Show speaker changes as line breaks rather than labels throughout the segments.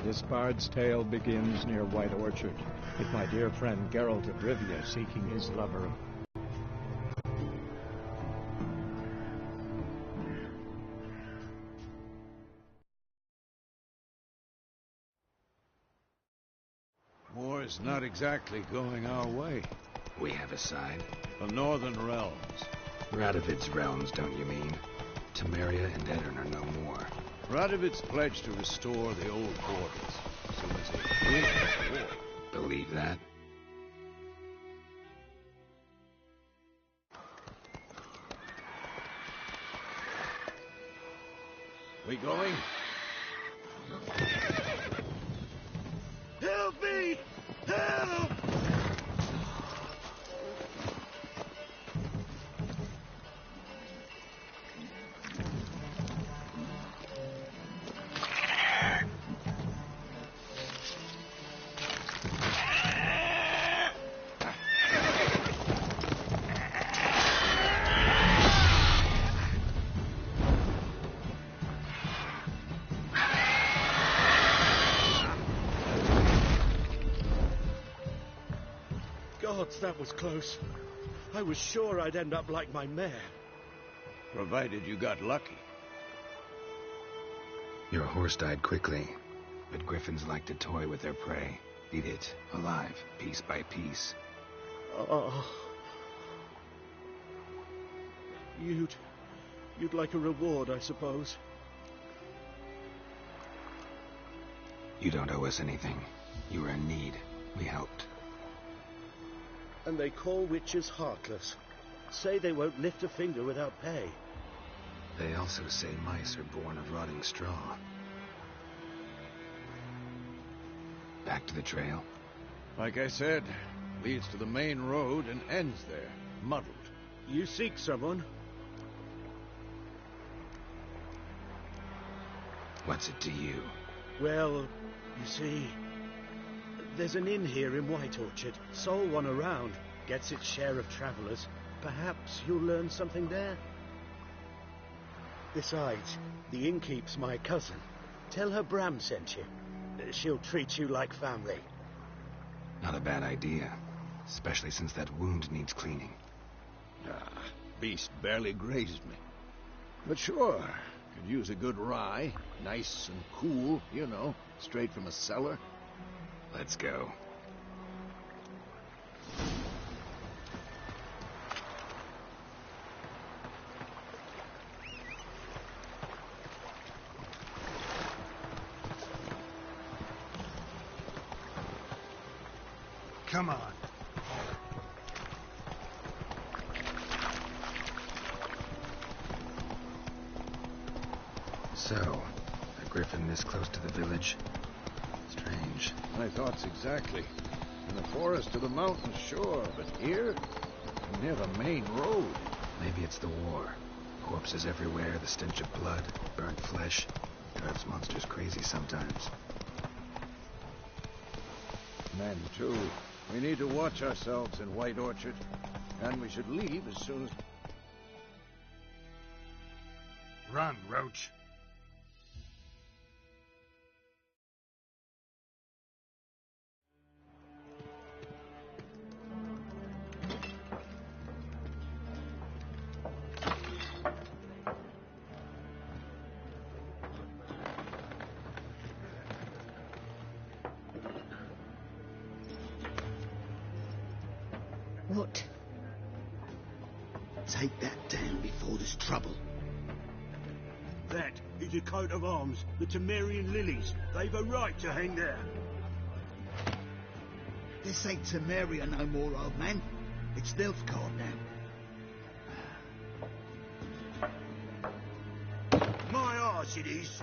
This bard's tale begins near White Orchard, with my dear friend Geralt of Rivia seeking his lover.
War's not exactly going our way.
We have a side.
The Northern Realms.
Radovid's realms, don't you mean? Temeria and Edirn are no more.
Radovid's pledged to restore the old borders, as soon as he wins the war.
Believe that?
We going? Help me! Help!
Gods, that was close. I was sure I'd end up like my mare.
Provided you got lucky.
Your horse died quickly, but griffins like to toy with their prey. Eat it, alive, piece by piece.
Oh. You'd like a reward, I suppose.
You don't owe us anything. You were in need. We helped.
And they call witches heartless. Say they won't lift a finger without pay.
They also say mice are born of rotting straw. Back to the trail.
Like I said, leads to the main road and ends there, muddled.
You seek someone?
What's it to you?
Well, you see, there's an inn here in White Orchard. Sole one around. Gets its share of travelers. Perhaps you'll learn something there. Besides, the innkeep's my cousin. Tell her Bram sent you. She'll treat you like family.
Not a bad idea. Especially since that wound needs cleaning.
Beast barely grazed me. But sure, could use a good rye. Nice and cool, you know, straight from a cellar.
Let's go.
Come on.
So, a griffin this close to the village? Strange.
My thoughts exactly. In the forest to the mountains, sure, but here, near the main road.
Maybe it's the war. Corpses everywhere, the stench of blood, burnt flesh. Drives monsters crazy sometimes.
Men, too. We need to watch ourselves in White Orchard. And we should leave as soon as...
Run, Roach.
What? Take that down before there's trouble.
That is a coat of arms, the Temerian lilies. They've a right to hang there.
This ain't Temeria no more, old man. It's Nilfgaard now.
My arse it is.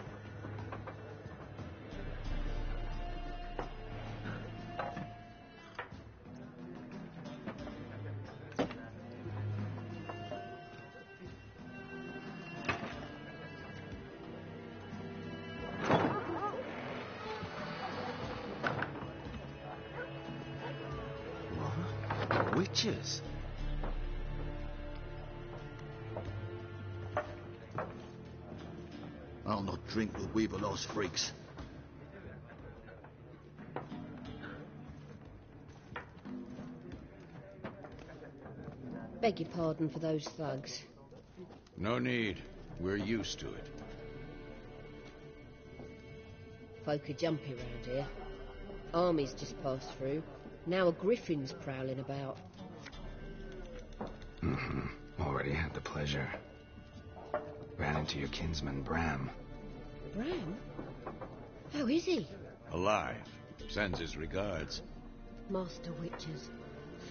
Witches? I'll not drink with Weevil's freaks.
Beg your pardon for those thugs.
No need. We're used to it.
Folk are jumpy round here. Armies just passed through. Now a griffin's prowling about.
Already had the pleasure. Ran into your kinsman, Bram.
Bram? How is he?
Alive. Sends his regards.
Master Witchers.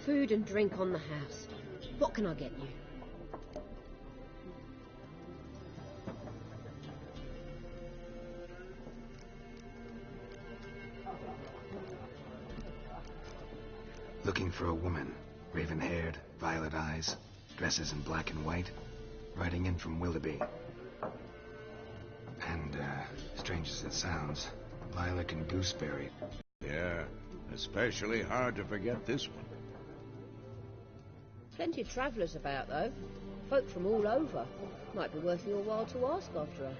Food and drink on the house. What can I get you?
Looking for a woman. Raven-haired, violet eyes, dresses in black and white. Riding in from Willoughby. And, strange as it sounds, lilac and gooseberry.
Yeah, especially hard to forget this one.
Plenty of travellers about, though. Folk from all over. Might be worth your while to ask after her.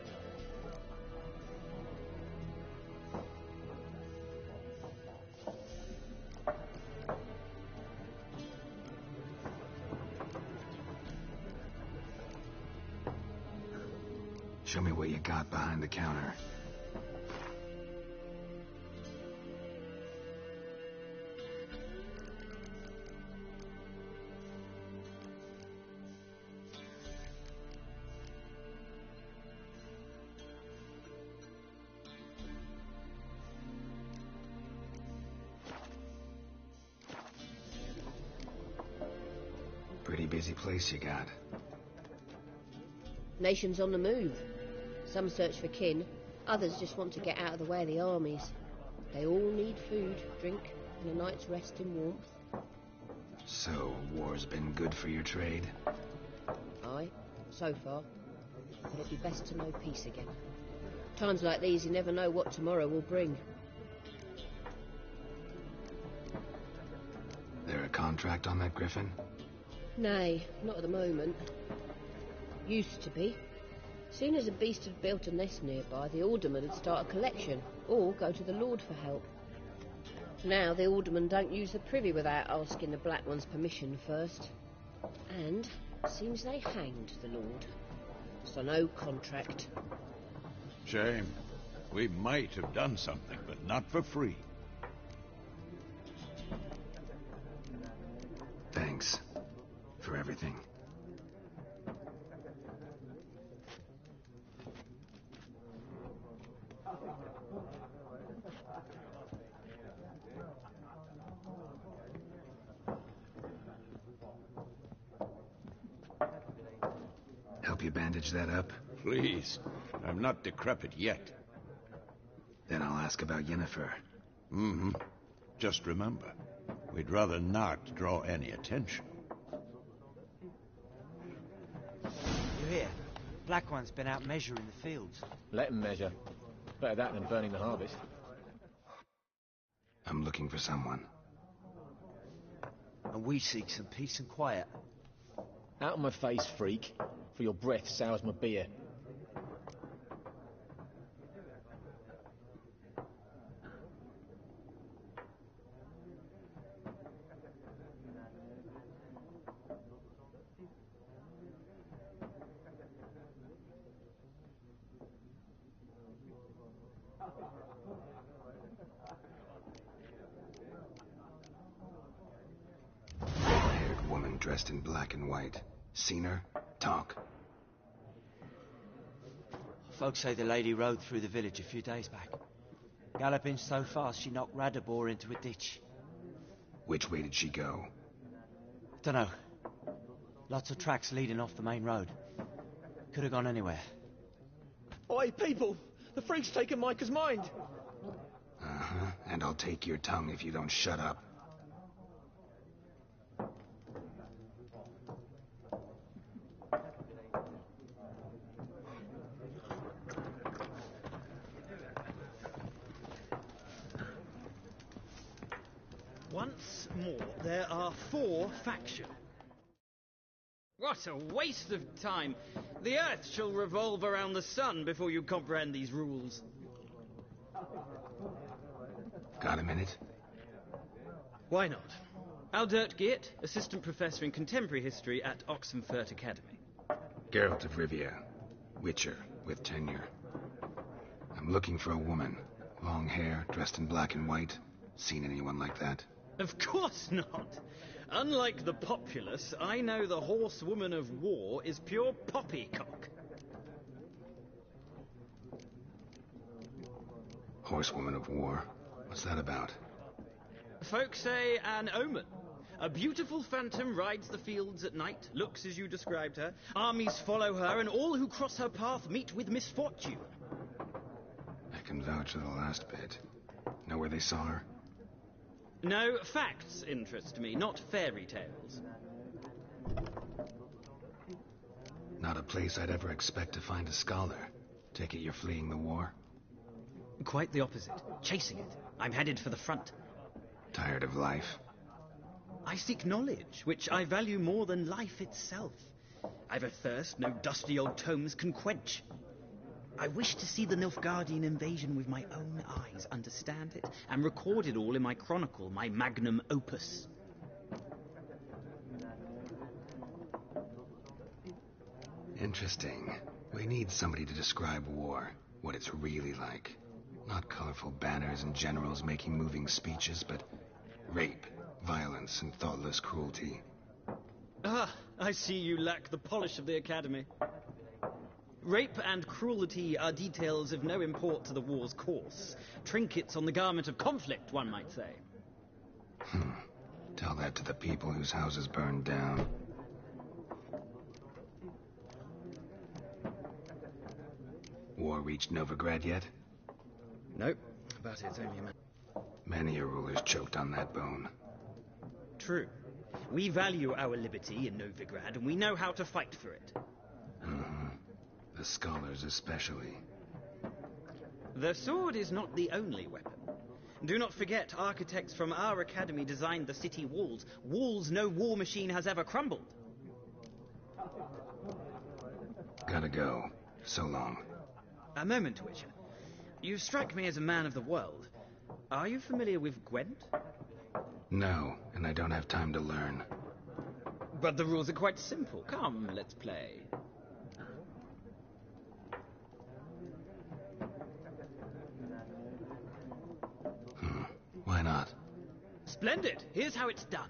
Show me what you got behind the counter. Pretty busy place you got.
Nation's on the move. Some search for kin, others just want to get out of the way of the armies. They all need food, drink, and a night's rest in warmth.
So, war's been good for your trade?
Aye, so far. But it'd be best to know peace again. Times like these, you never know what tomorrow will bring.
There a contract on that griffin?
Nay, not at the moment. Used to be. Soon as a beast had built a nest nearby, the alderman would start a collection, or go to the Lord for help. Now the aldermen don't use the privy without asking the Black One's permission first. And seems they hanged the Lord. So no contract.
Shame. We might have done something, but not for free.
Thanks. For everything. Help you bandage that up?
Please. I'm not decrepit yet.
Then I'll ask about Yennefer.
Mm-hmm. Just remember, we'd rather not draw any attention.
You hear? Black One's been out measuring the fields.
Let him measure. Better that than burning the harvest.
I'm looking for someone.
And we seek some peace and quiet.
Out of my face, freak. For your breath sours my beer.
Haired woman dressed in black and white. Seen her? Talk.
Folks say the lady rode through the village a few days back. Galloping so fast she knocked Radabor into a ditch.
Which way did she go?
Dunno. Lots of tracks leading off the main road. Could have gone anywhere.
Oi, people! The freak's taken Micah's mind!
Uh-huh. And I'll take your tongue if you don't shut up.
Once more, there are 4 factions.
What a waste of time! The Earth shall revolve around the sun before you comprehend these rules.
Got a minute?
Why not?
Aldert Geert, Assistant Professor in Contemporary History at Oxenfurt Academy.
Geralt of Rivia, Witcher with tenure. I'm looking for a woman. Long hair, dressed in black and white. Seen anyone like that?
Of course not. Unlike the populace, I know the horsewoman of war is pure poppycock.
Horsewoman of war? What's that about?
Folk say an omen. A beautiful phantom rides the fields at night, looks as you described her. Armies follow her, and all who cross her path meet with misfortune.
I can vouch for the last bit. Know where they saw her?
No, facts interest me, not fairy tales.
Not a place I'd ever expect to find a scholar. Take it you're fleeing the war?
Quite the opposite. Chasing it. I'm headed for the front.
Tired of life?
I seek knowledge, which I value more than life itself. I've a thirst no dusty old tomes can quench. I wish to see the Nilfgaardian invasion with my own eyes, understand it, and record it all in my chronicle, my magnum opus.
Interesting. We need somebody to describe war, what it's really like. Not colorful banners and generals making moving speeches, but rape, violence, and thoughtless cruelty.
Ah, I see you lack the polish of the Academy. Rape and cruelty are details of no import to the war's course. Trinkets on the garment of conflict, one might say.
Tell that to the people whose houses burned down. War reached Novigrad yet?
Nope, but it's only a matter.
Many a ruler's choked on that bone.
True. We value our liberty in Novigrad, and we know how to fight for it.
The scholars especially.
The sword is not the only weapon. Do not forget, architects from our academy designed the city walls. Walls no war machine has ever crumbled.
Gotta go. So long.
A moment, Witcher. You strike me as a man of the world. Are you familiar with Gwent?
No, and I don't have time to learn.
But the rules are quite simple. Come, let's play.
Why not?
Splendid! Here's how it's done.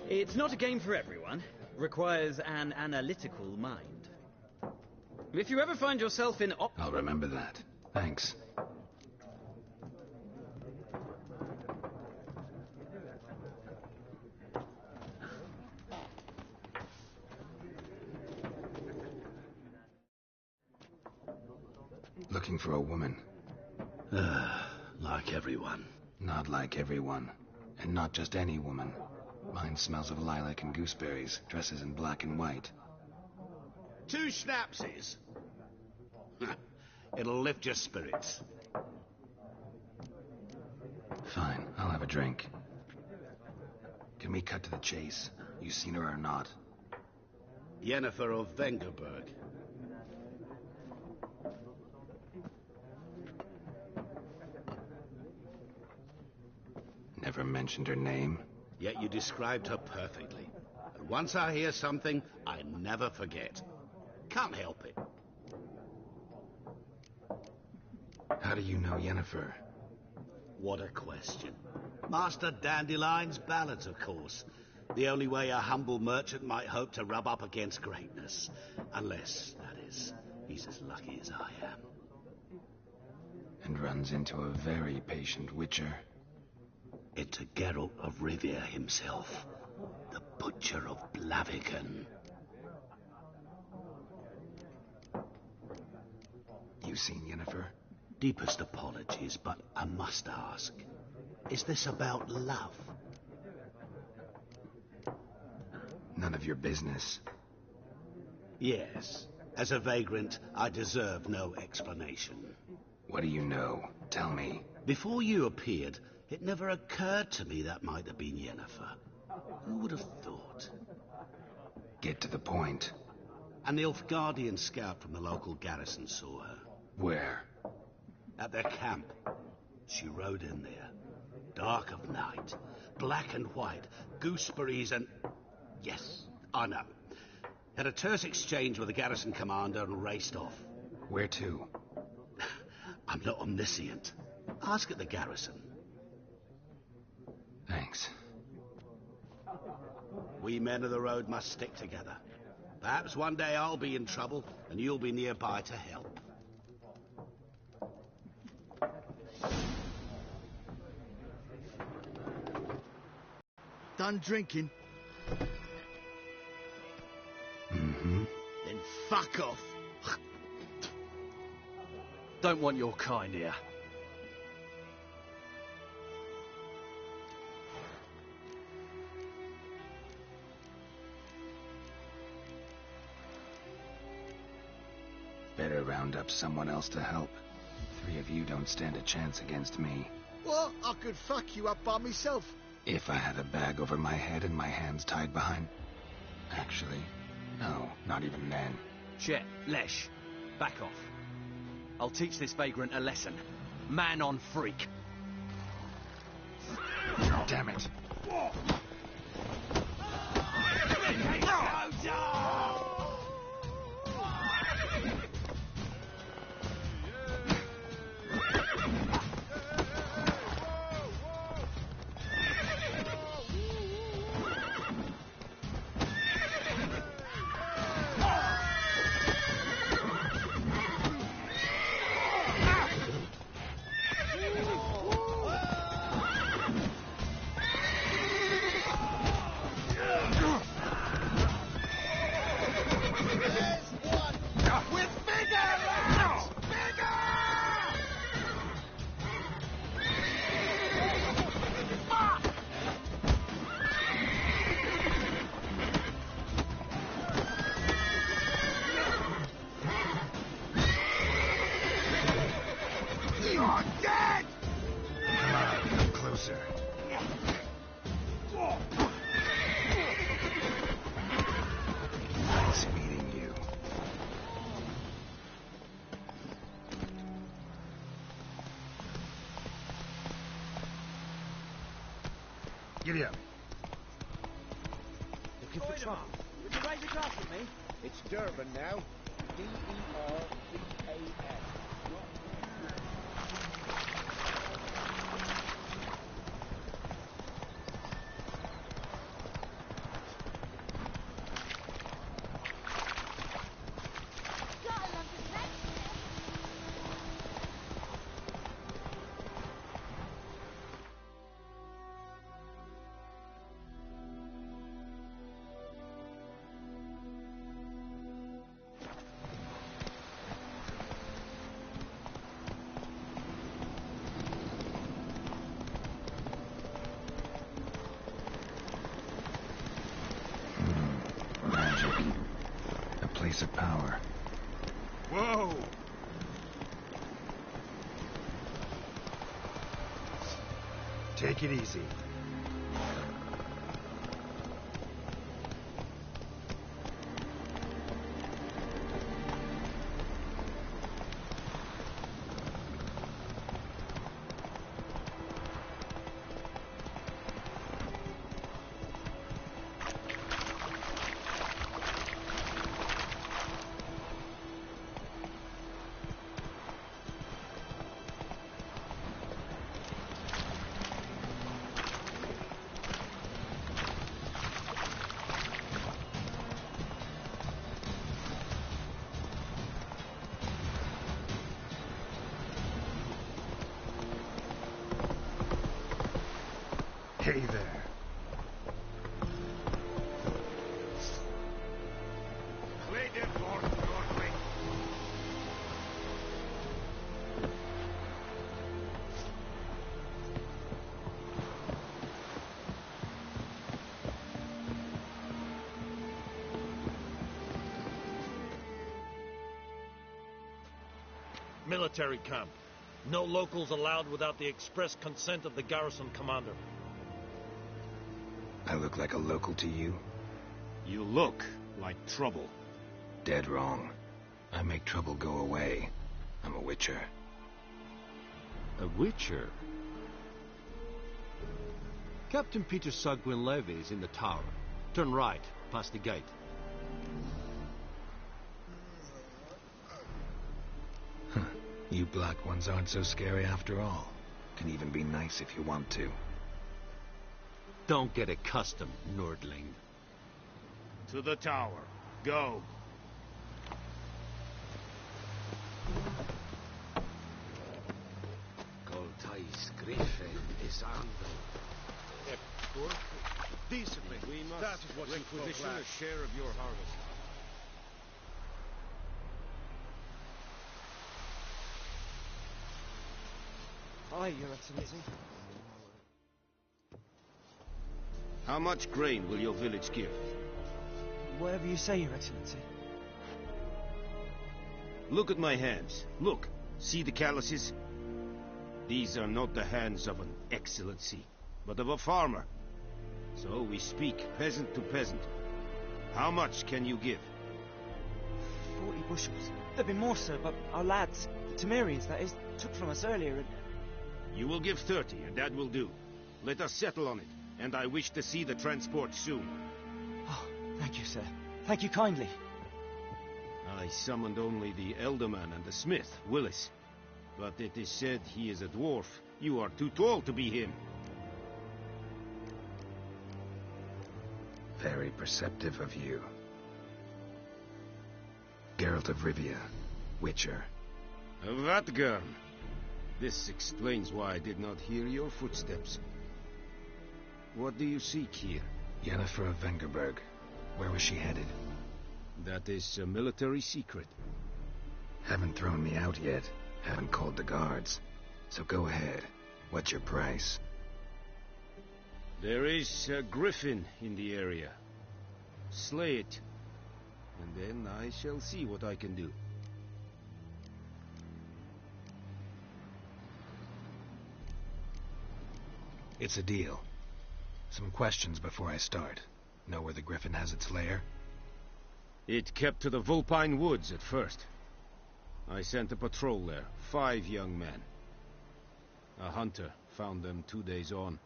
It's not a game for everyone. Requires an analytical mind. If you ever find yourself in
I'll remember that. Thanks. Looking for a woman.
Like everyone.
Not like everyone. And not just any woman. Mine smells of lilac and gooseberries, dresses in black and white.
2 schnapsies. It'll lift your spirits.
Fine, I'll have a drink. Can we cut to the chase? You seen her or not?
Yennefer of Vengerberg.
Never mentioned her name.
Yet you described her perfectly. And once I hear something, I never forget. Can't help it.
How do you know Yennefer?
What a question. Master Dandelion's ballads, of course. The only way a humble merchant might hope to rub up against greatness. Unless, that is, he's as lucky as I am.
And runs into a very patient witcher.
Into Geralt of Rivia himself. The Butcher of Blaviken.
You seen Yennefer?
Deepest apologies, but I must ask. Is this about love?
None of your business.
Yes. As a vagrant, I deserve no explanation.
What do you know? Tell me.
Before you appeared, it never occurred to me that might have been Yennefer. Who would have thought?
Get to the point.
An Nilfgaardian scout from the local garrison saw her.
Where?
At their camp. She rode in there. Dark of night. Black and white. Gooseberries and... Yes, I know. Had a terse exchange with the garrison commander and raced off.
Where to?
I'm not omniscient. Ask at the garrison.
Thanks.
We men of the road must stick together. Perhaps one day I'll be in trouble and you'll be nearby to help.
Done drinking?
Mm-hmm.
Then fuck off.
Don't want your kind here.
Better round up someone else to help. 3 of you don't stand a chance against me.
What? I could fuck you up by myself.
If I had a bag over my head and my hands tied behind... Actually, no, not even then.
Chet, Lesh, back off. I'll teach this vagrant a lesson. Man on freak.
Damn it. Nice meeting you. Giddy up.
Looking for trouble?
Would you raise a glass with me?
It's Durban now. D-E-R-B-A-N.
place of power.
Whoa!
Take it easy. Hey there.
Play them for Broadway.
Military camp. No locals allowed without the express consent of the garrison commander.
I look like a local to you?
You look like trouble.
Dead wrong. I make trouble go away. I'm a witcher.
A witcher? Captain Peter Sagwin Levy is in the tower. Turn right, past the gate.
You black ones aren't so scary after all. Can even be nice if you want to.
Don't get accustomed, Nordling.
To the tower. Go.
Goltais Griffin is under.
Decently.
We must
That is what
requisition
you
a share of your harvest.
Hi, Your Excellency.
How much grain will your village give?
Whatever you say, Your Excellency.
Look at my hands. Look. See the calluses? These are not the hands of an excellency, but of a farmer. So we speak peasant to peasant. How much can you give?
40 bushels. There'd be more, sir, but our lads, the Temerians, that is, took from us earlier and...
You will give 30, and that will do. Let us settle on it, and I wish to see the transport soon.
Oh, thank you, sir. Thank you kindly.
I summoned only the Elderman and the smith, Willis. But it is said he is a dwarf. You are too tall to be him.
Very perceptive of you. Geralt of Rivia, Witcher.
Vatgern. This explains why I did not hear your footsteps. What do you seek here?
Yennefer of Vengerberg. Where was she headed?
That is a military secret.
Haven't thrown me out yet. Haven't called the guards. So go ahead. What's your price?
There is a griffin in the area. Slay it, and then I shall see what I can do.
It's a deal. Some questions before I start. Know where the griffin has its lair?
It kept to the Vulpine Woods at first. I sent a patrol there, 5 young men. A hunter found them 2 days on.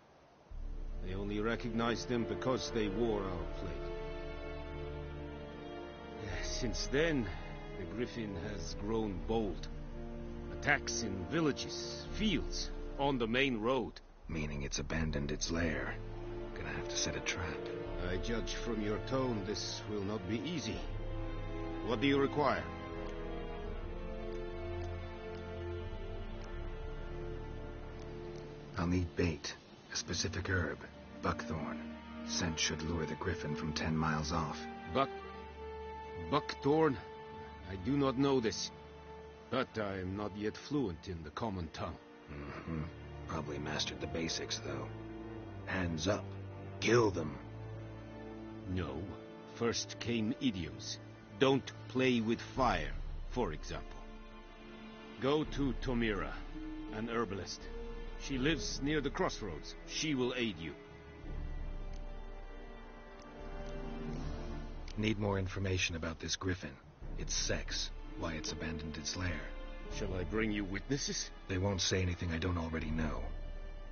They only recognized them because they wore our plate. Since then, the griffin has grown bold. Attacks in villages, fields, on the main road.
Meaning it's abandoned its lair. Gonna have to set a trap.
I judge from your tone this will not be easy. What do you require?
I'll need bait. A specific herb. Buckthorn. Scent should lure the griffin from 10 miles off.
Buckthorn? I do not know this. But I am not yet fluent in the common tongue.
Mm-hmm. Probably mastered the basics, though. Hands up. Kill them.
No. First came idioms. Don't play with fire, for example. Go to Tomira, an herbalist. She lives near the crossroads. She will aid you.
Need more information about this griffin. Its sex, why it's abandoned its lair.
Shall I bring you witnesses?
They won't say anything I don't already know.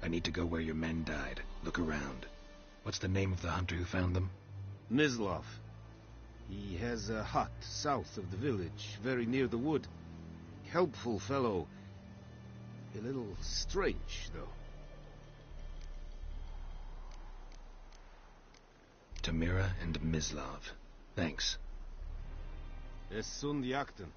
I need to go where your men died. Look around. What's the name of the hunter who found them?
Mislav. He has a hut south of the village, very near the wood. Helpful fellow. A little strange, though.
Tomira and Mislav. Thanks.
Es sunt jakten.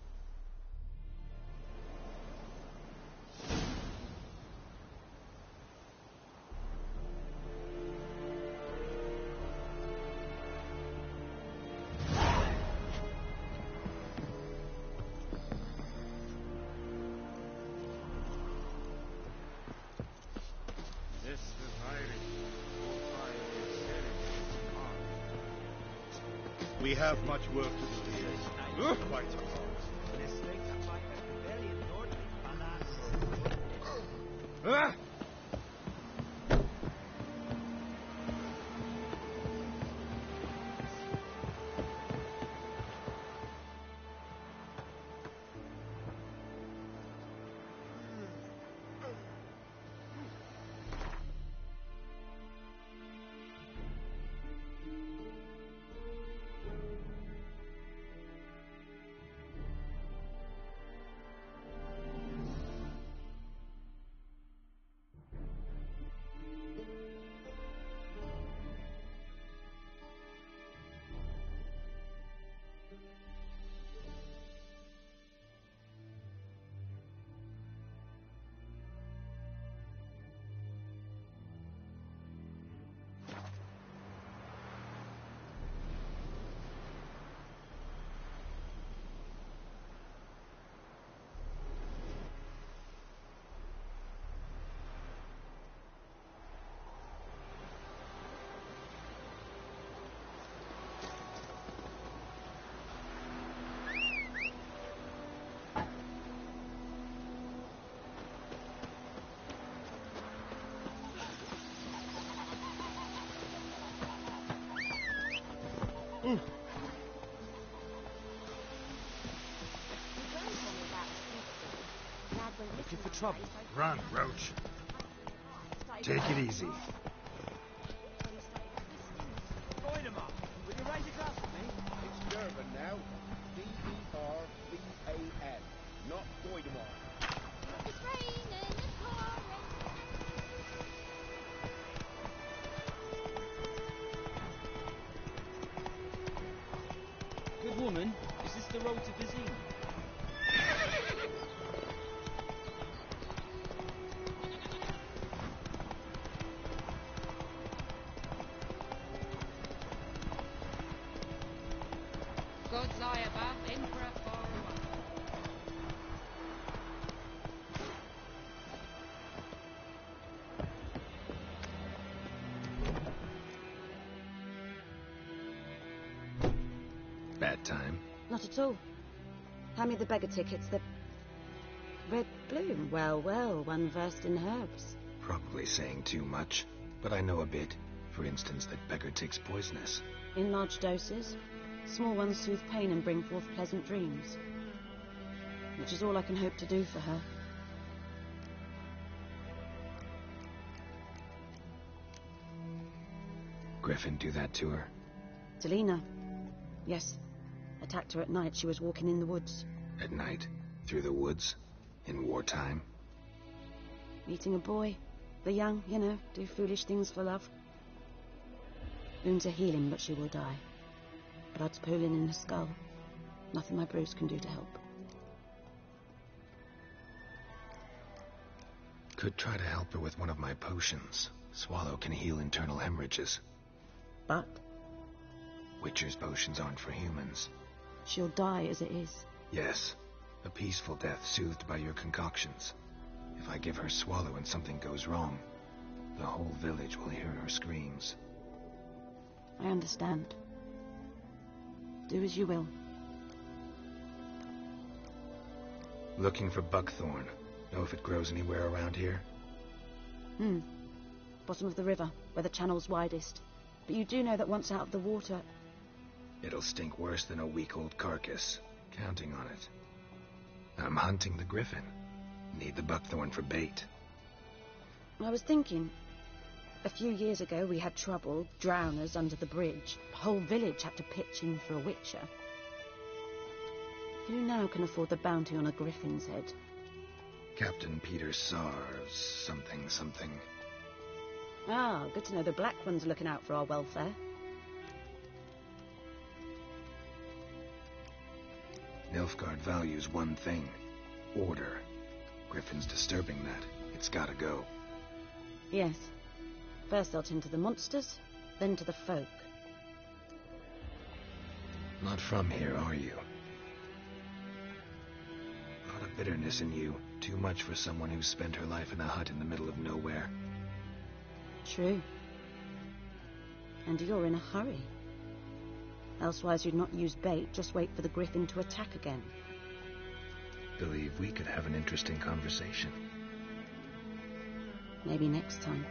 We have much work to do here. Quite a
Looking for trouble?
Run, Roach. Take it easy.
Goidemar, will you raise a glass with me? It's Durban now. D-E-R-B-A-N, not Goidemar.
It's raining, it's pouring.
Good woman, is this the road to Vizima?
God's eye above, Emperor far away.
Bad time.
Not at all. Hand me the beggar tickets, the red bloom. Well, well, one versed in herbs.
Probably saying too much, but I know a bit. For instance, that beggar tick's poisonous.
In large doses. Small ones soothe pain and bring forth pleasant dreams. Which is all I can hope to do for her.
Griffin do that to her?
Delina. Yes. Attacked her at night. She was walking in the woods.
At night? Through the woods? In wartime?
Meeting a boy. The young, you know, do foolish things for love. Wounds are healing, but she will die. Blood's pooling in her skull. Nothing my bruise can do to help.
Could try to help her with one of my potions. Swallow can heal internal hemorrhages.
But?
Witcher's potions aren't for humans.
She'll die as it is.
Yes. A peaceful death soothed by your concoctions. If I give her Swallow and something goes wrong, the whole village will hear her screams.
I understand. Do as you will.
Looking for buckthorn. Know if it grows anywhere around here?
Bottom of the river, where the channel's widest. But you do know that once out of the water...
It'll stink worse than a week-old carcass. Counting on it. I'm hunting the griffin. Need the buckthorn for bait.
I was thinking... A few years ago we had trouble, drowners under the bridge. The whole village had to pitch in for a witcher. Who now can afford the bounty on a griffin's head?
Captain Peter Sars, something.
Ah, good to know the Black Ones are looking out for our welfare.
Nilfgaard values one thing. Order. Griffin's disturbing that. It's gotta go.
Yes. First they'll tend to the monsters, then to the folk.
Not from here, are you? A lot of bitterness in you. Too much for someone who's spent her life in a hut in the middle of nowhere.
True. And you're in a hurry. Elsewise you'd not use bait, just wait for the griffin to attack again.
Believe we could have an interesting conversation.
Maybe next time.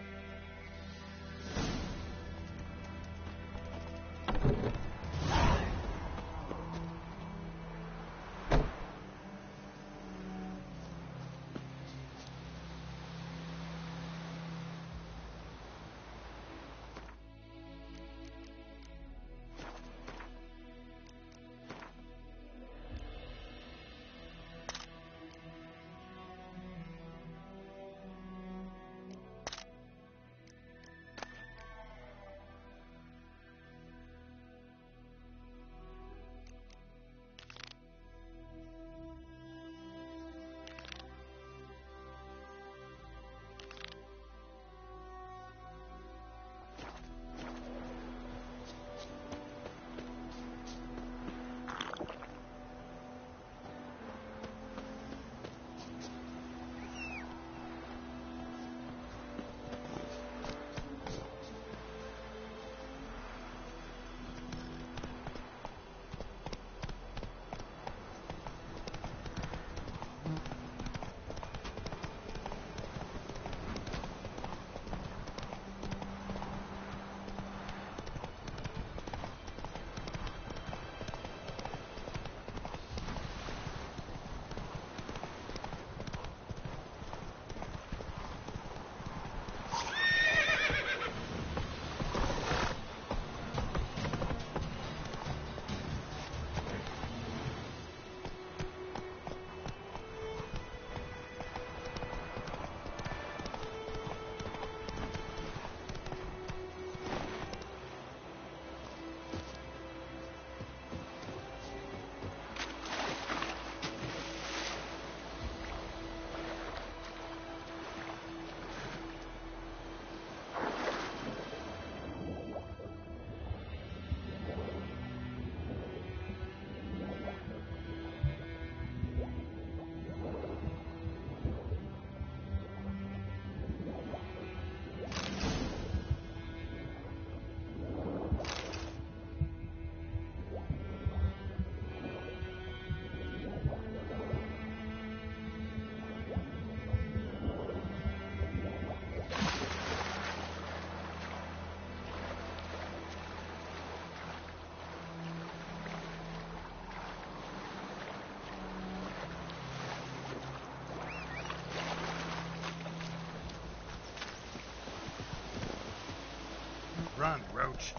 Run, Roach.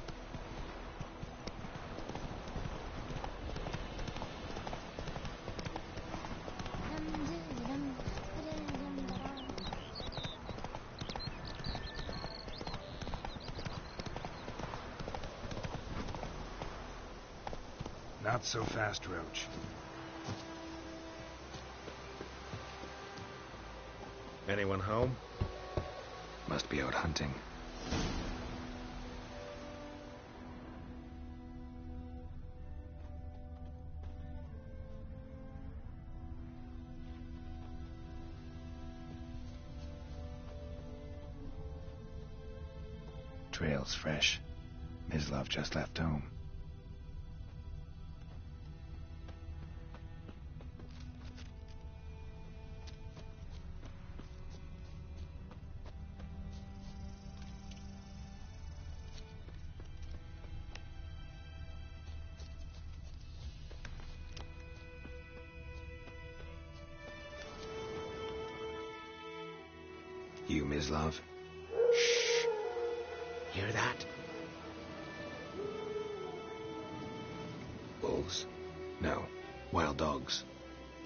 Not so fast, Roach.
Anyone home? Must be out hunting. Trail's fresh. Mislav just left home. Mislav.
Shh. Hear that?
Wolves? No. Wild dogs.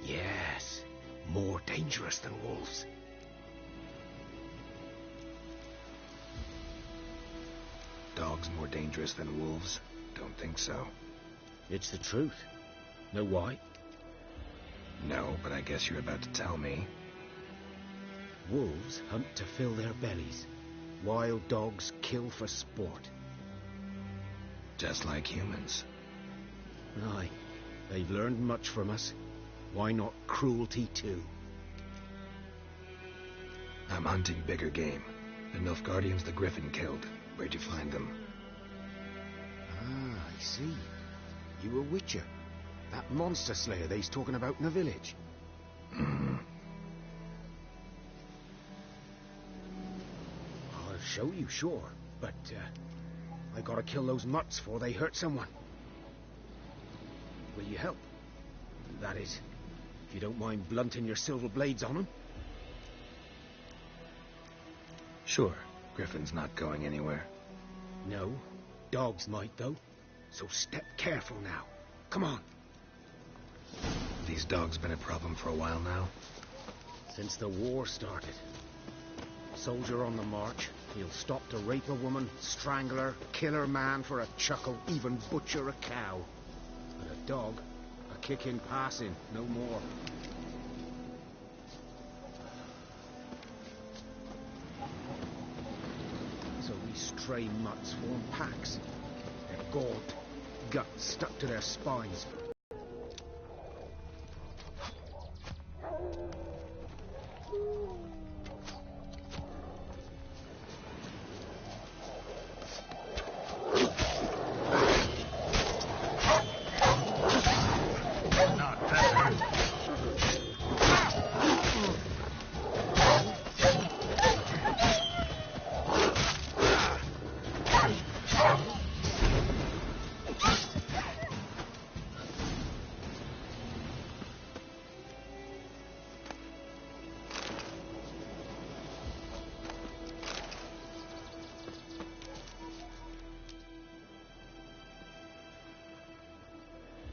Yes. More dangerous than wolves.
Dogs more dangerous than wolves? Don't think so.
It's the truth. Know why?
No, but I guess you're about to tell me.
Wolves hunt to fill their bellies. Wild dogs kill for sport.
Just like humans.
Aye. They've learned much from us. Why not cruelty too?
I'm hunting bigger game. The Nilfgaardians the Griffin killed. Where'd you find them?
Ah, I see. You a witcher. That monster slayer they's talking about in the village. I'll show you, sure. But, I gotta kill those mutts before they hurt someone. Will you help? That is, if you don't mind blunting your silver blades on them.
Sure. Griffin's not going anywhere.
No. Dogs might, though. So step careful now. Come on.
These dogs been a problem for a while now?
Since the war started. Soldier on the march, he'll stop to rape a woman, strangle her, kill her man for a chuckle, even butcher a cow. But a dog, a kick in passing, no more. So these stray mutts form packs. They're gaunt, guts stuck to their spines.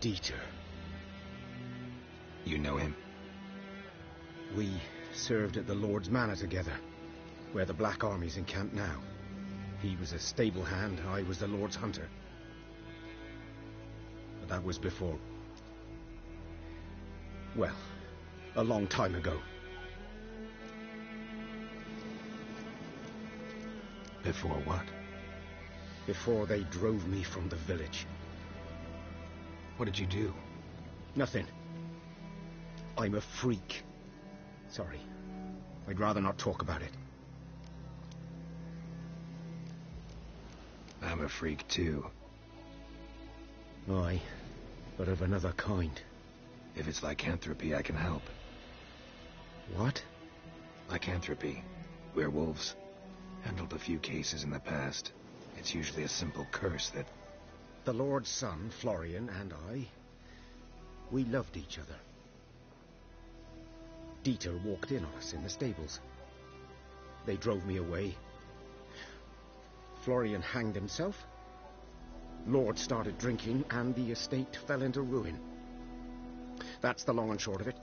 Dieter.
You know him?
We served at the Lord's Manor together, where the Black Army's encamped now. He was a stable hand, I was the Lord's hunter. But that was before... well, a long time ago.
Before what?
Before they drove me from the village.
What did you do?
Nothing. I'm a freak. Sorry. I'd rather not talk about it.
I'm a freak too.
Aye, but of another kind.
If it's lycanthropy, I can help.
What?
Lycanthropy. Werewolves. Handled a few cases in the past. It's usually a simple curse that...
The Lord's son, Florian, and I, we loved each other. Dieter walked in on us in the stables. They drove me away. Florian hanged himself. Lord started drinking, and the estate fell into ruin. That's the long and short of it.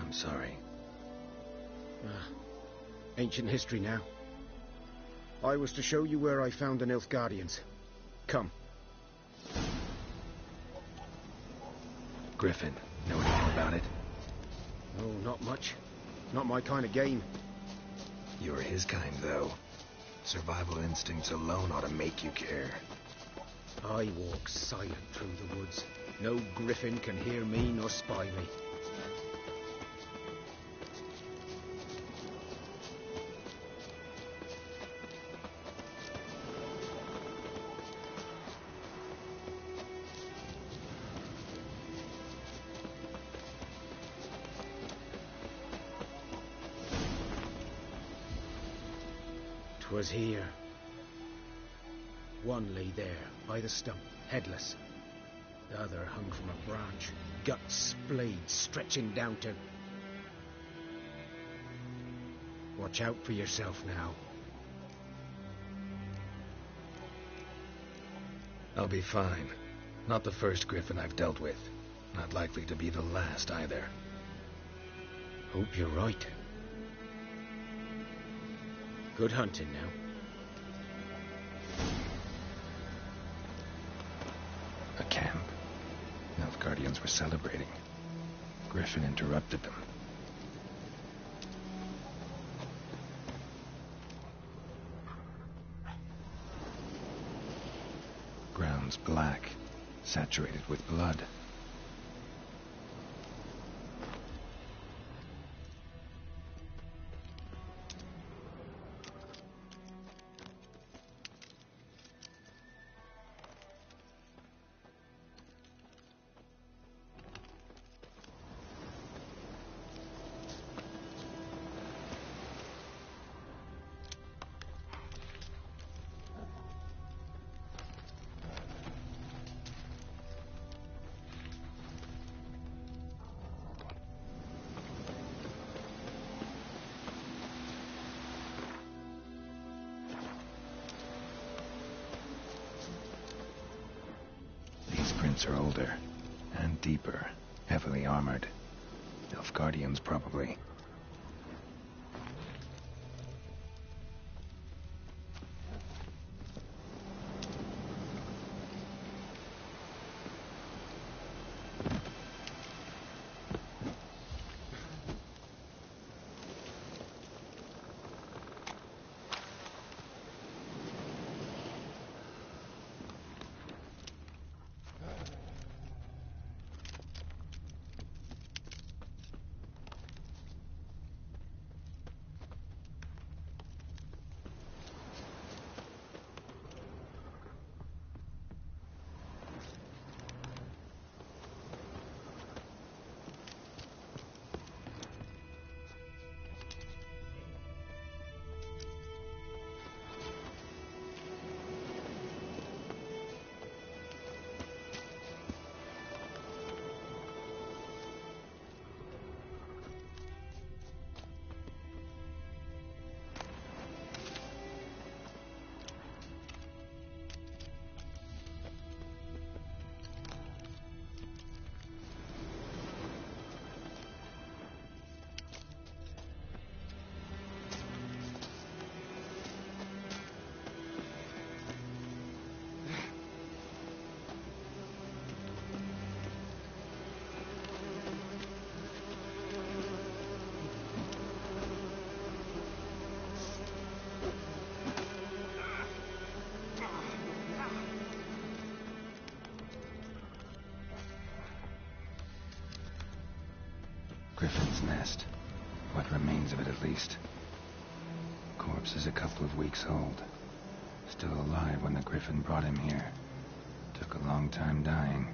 I'm sorry.
Ancient history now. I was to show you where I found the Nilfgaardians. Come.
Griffin, know anything about it?
Oh, not much. Not my kind of game.
You're his kind, though. Survival instincts alone ought to make you care.
I walk silent through the woods. No griffin can hear me nor spy me. 'Twas here. One lay there, by the stump, headless. The other hung from a branch, guts, blades stretching down to... Watch out for yourself now.
I'll be fine. Not the first griffin I've dealt with. Not likely to be the last either.
Hope you're right. Good hunting now.
A camp. Nilfgaardians were celebrating. Griffin interrupted them. Ground's black, saturated with blood. Are older and deeper, heavily armored. Nilfgaardians, probably. Griffin's nest. What remains of it, at least. Corpse is a couple of weeks old. Still alive when the Griffin brought him here. Took a long time dying.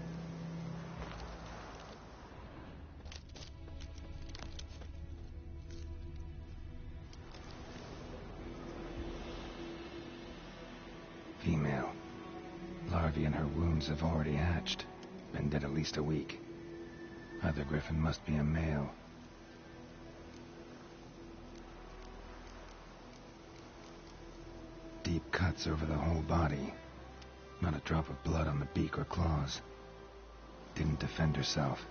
Female. Larvae in her wounds have already hatched. Been dead at least a week. Other Griffin must be a male. Deep cuts over the whole body. Not a drop of blood on the beak or claws. Didn't defend herself.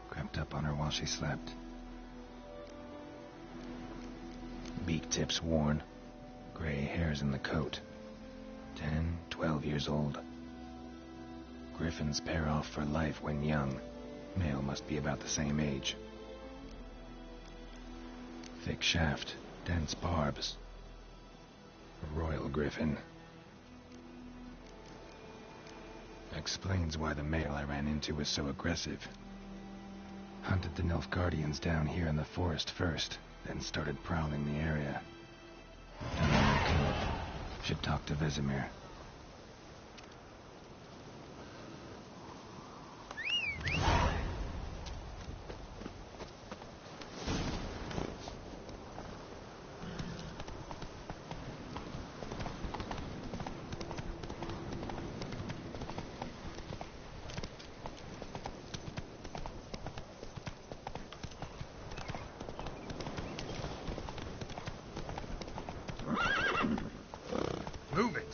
Crept up on her while she slept. Beak tips worn. Gray hairs in the coat. 10, 12 years old. Griffins pair off for life when young. Male must be about the same age. Thick shaft, dense barbs. A royal griffin. Explains why the male I ran into was so aggressive. Hunted the Nilfgaardians down here in the forest first, then started prowling the area. Done all I could. Should talk to Vesemir. Move it!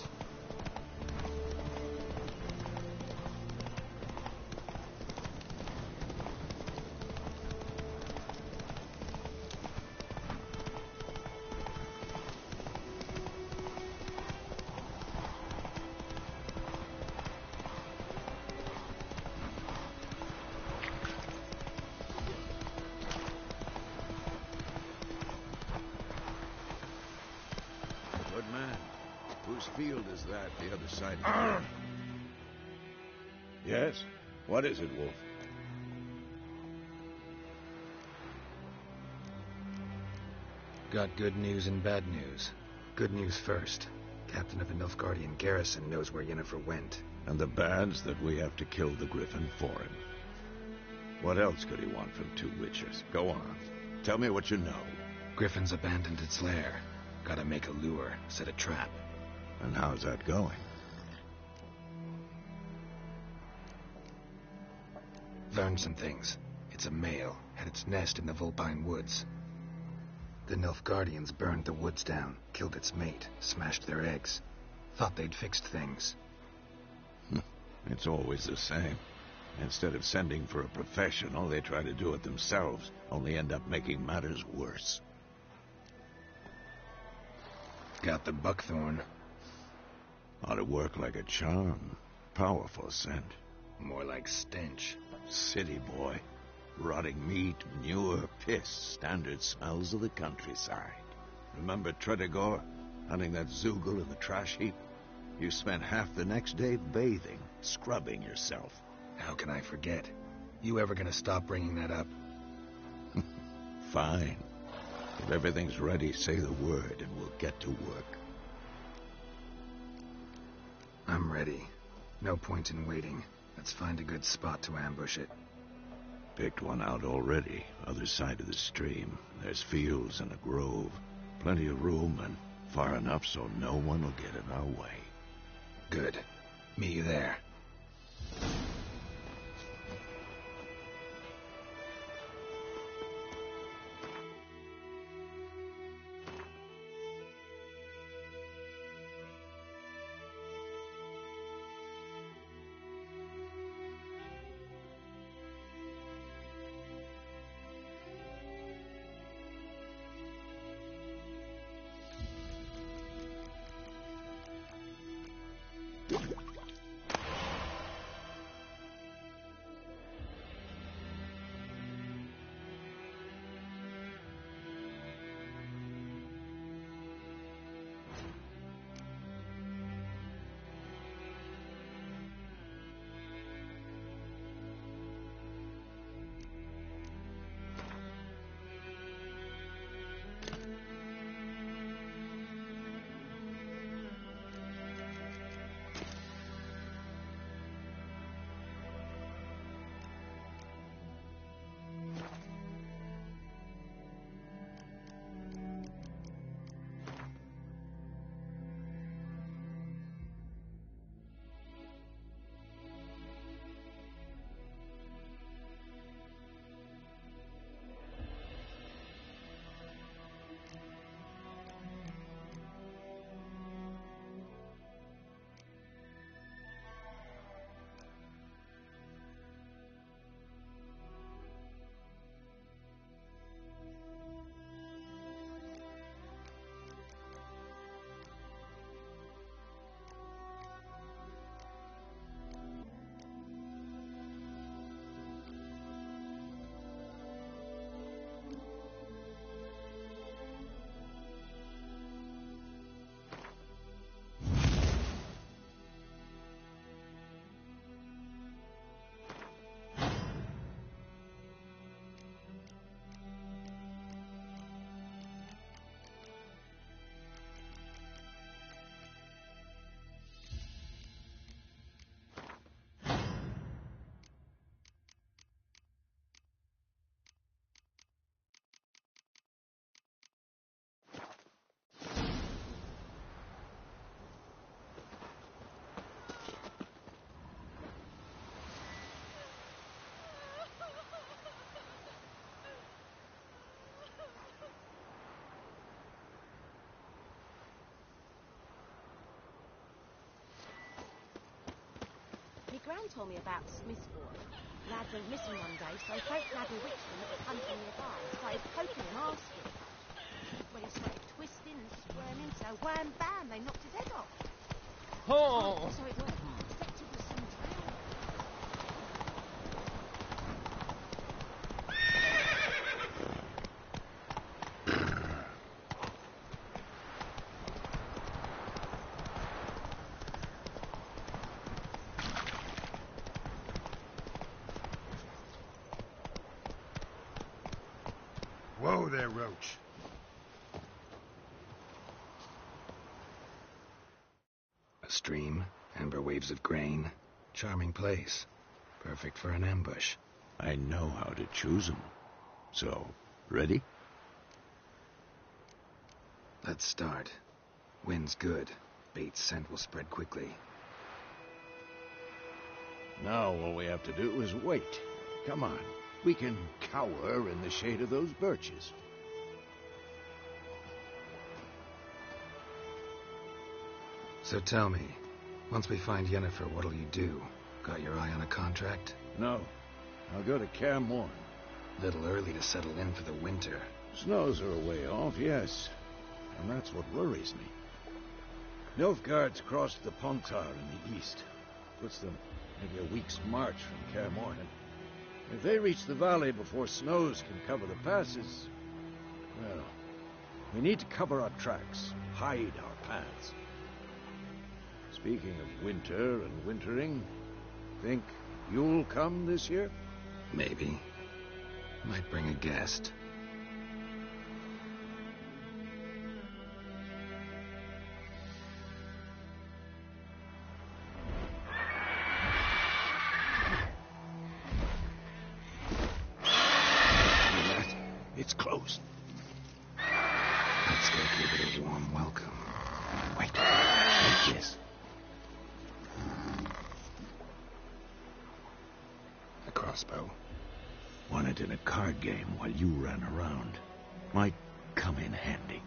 Good man. Whose field is that, the other side of the Yes? What is it, Wolf?
Got good news and bad news. Good news first. Captain of the Nilfgaardian garrison knows where Yennefer went.
And the bad's that we have to kill the Griffin for him. What else could he want from two witches? Go on. Tell me what you know.
Griffin's abandoned its lair. Gotta make a lure, set a trap.
And how's that going?
Learned some things. It's a male, had its nest in the Vulpine Woods. The Nilfgaardians burned the woods down, killed its mate, smashed their eggs. Thought they'd fixed things.
It's always the same. Instead of sending for a professional, they try to do it themselves, only end up making matters worse.
Got the buckthorn.
Ought to work like a charm. Powerful scent.
More like stench.
City boy. Rotting meat, manure, piss. Standard smells of the countryside. Remember Tredegor? Hunting that Zoogle in the trash heap? You spent half the next day bathing, scrubbing yourself.
How can I forget? You ever gonna stop bringing that up?
Fine. If everything's ready, say the word and we'll get to work.
I'm ready. No point in waiting. Let's find a good spot to ambush it.
Picked one out already, other side of the stream. There's fields and a grove. Plenty of room and far enough so no one will get in our way.
Good. Meet you there.
Gran told me about Smithford. Lad went missing one day, so folk had bewitched him that was hunting nearby. Started poking and asking. Well, he started twisting and squirming, so wham bam, they knocked his head off.
Oh!
So it was. Detective was some town.
Whoa there, Roach. A stream, amber waves of grain. Charming place. Perfect for an ambush.
I know how to choose 'em. So, ready?
Let's start. Wind's good. Bait's scent will spread quickly.
Now all we have to do is wait. Come on. We can cower in the shade of those birches.
So tell me, once we find Yennefer, what'll you do? Got your eye on a contract?
No. I'll go to Kaer Morhen.
Little early to settle in for the winter.
Snows are a way off, yes. And that's what worries me. Nilfgaard's crossed the Pontar in the east. Puts them maybe a week's march from Kaer Morhen. If they reach the valley before snows can cover the passes, well, we need to cover our tracks, hide our paths. Speaking of winter and wintering, think you'll come this year?
Maybe. Might bring a guest.
It's close.
Let's go give it a warm welcome.
Wait. Like this.
A crossbow.
Won it in a card game while you ran around. Might come in handy.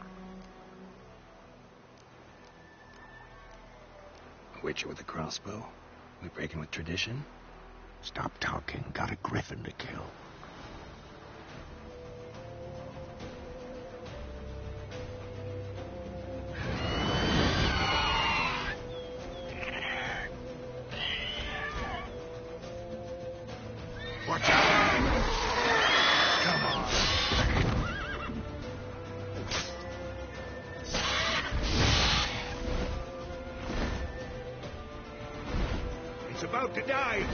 A witcher with a crossbow? We breaking with tradition?
Stop talking. Got a griffin to kill.
Watch out! Come on.
It's about to die.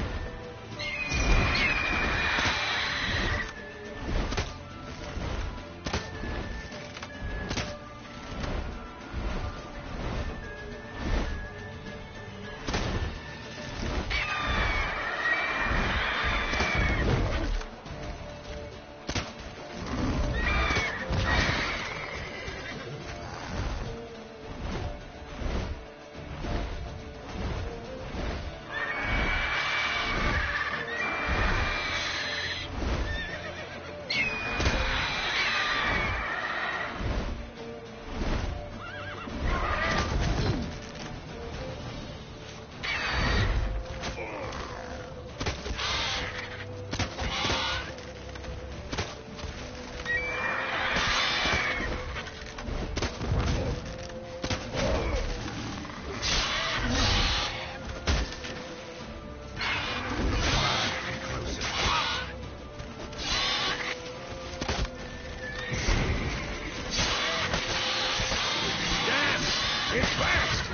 It's fast!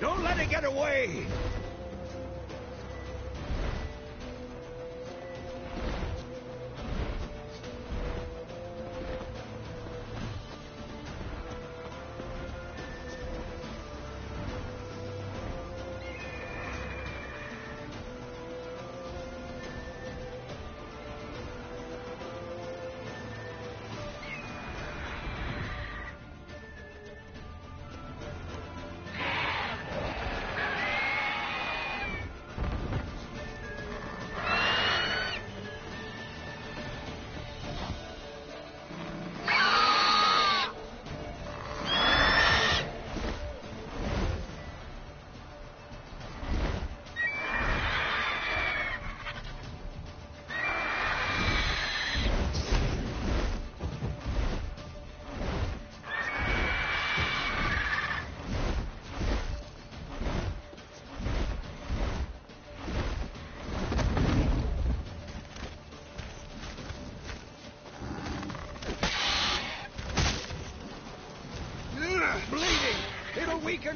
Don't let it get away!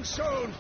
coming soon!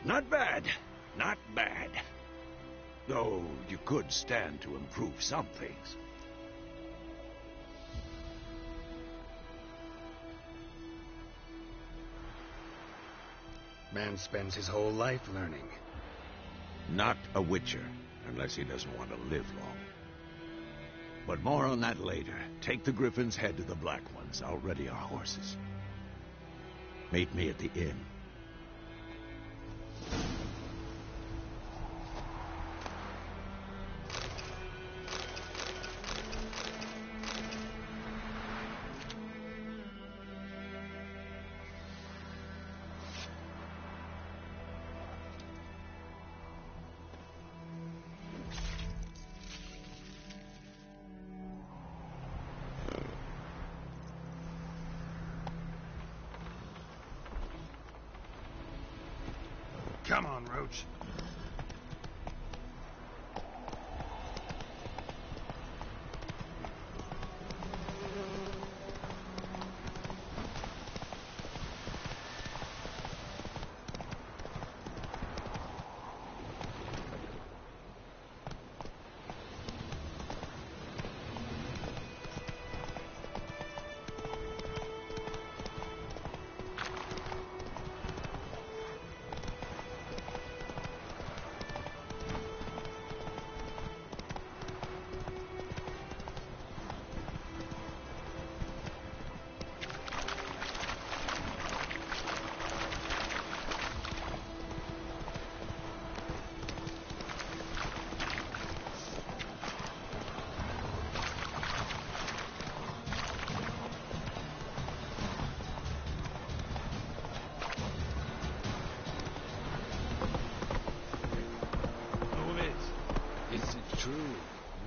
Not bad. Not bad. Though you could stand to improve some things.
Man spends his whole life learning.
Not a witcher, unless he doesn't want to live long. But more on that later. Take the Griffin's head to the Black Ones. I'll ready our horses. Meet me at the inn.
Come on, Roach.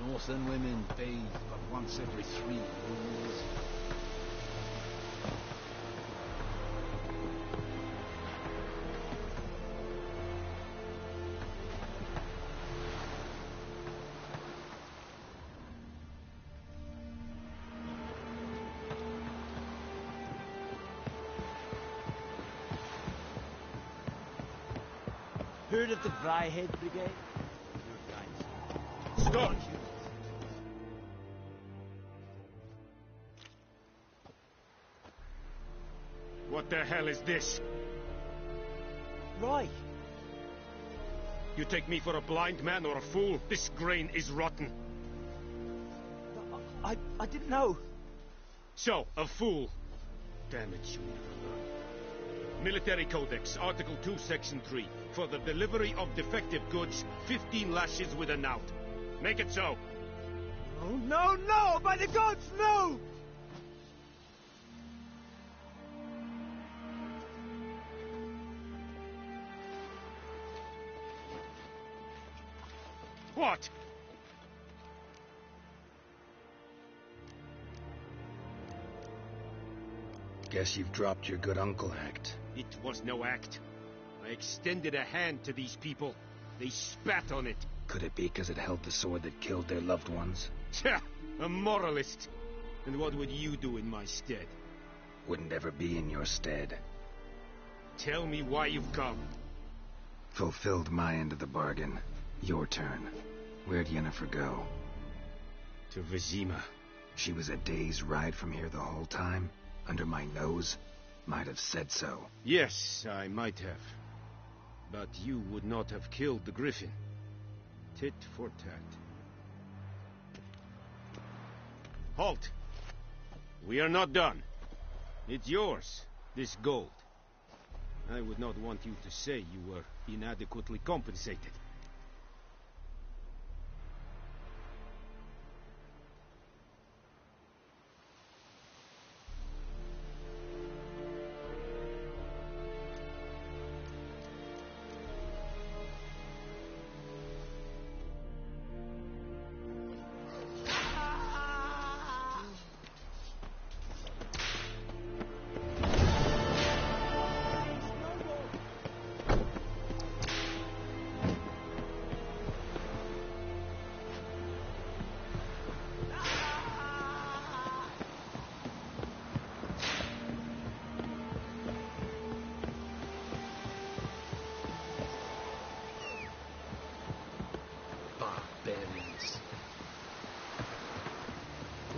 Northern women bathe but once every 3 moons. Heard of the Dryhead Brigade?
Stop! What the hell is this?
Rye.
You take me for a blind man or a fool? This grain is rotten.
I didn't know.
So, a fool. Damn it, you never learn. Military Codex, Article 2, Section 3. For the delivery of defective goods, 15 lashes with a knout. Make it so.
Oh, no, no! By the gods, no!
What?
Guess you've dropped your good uncle act.
It was no act. I extended a hand to these people. They spat on it.
Could it be because it held the sword that killed their loved ones?
Tja, a moralist. And what would you do in my stead?
Wouldn't ever be in your stead.
Tell me why you've come.
Fulfilled my end of the bargain. Your turn. Where'd Yennefer go?
To Vizima.
She was a day's ride from here the whole time? Under my nose? Might have said so.
Yes, I might have. But you would not have killed the Griffin. Tit for tat. Halt! We are not done. It's yours, this gold. I would not want you to say you were inadequately compensated.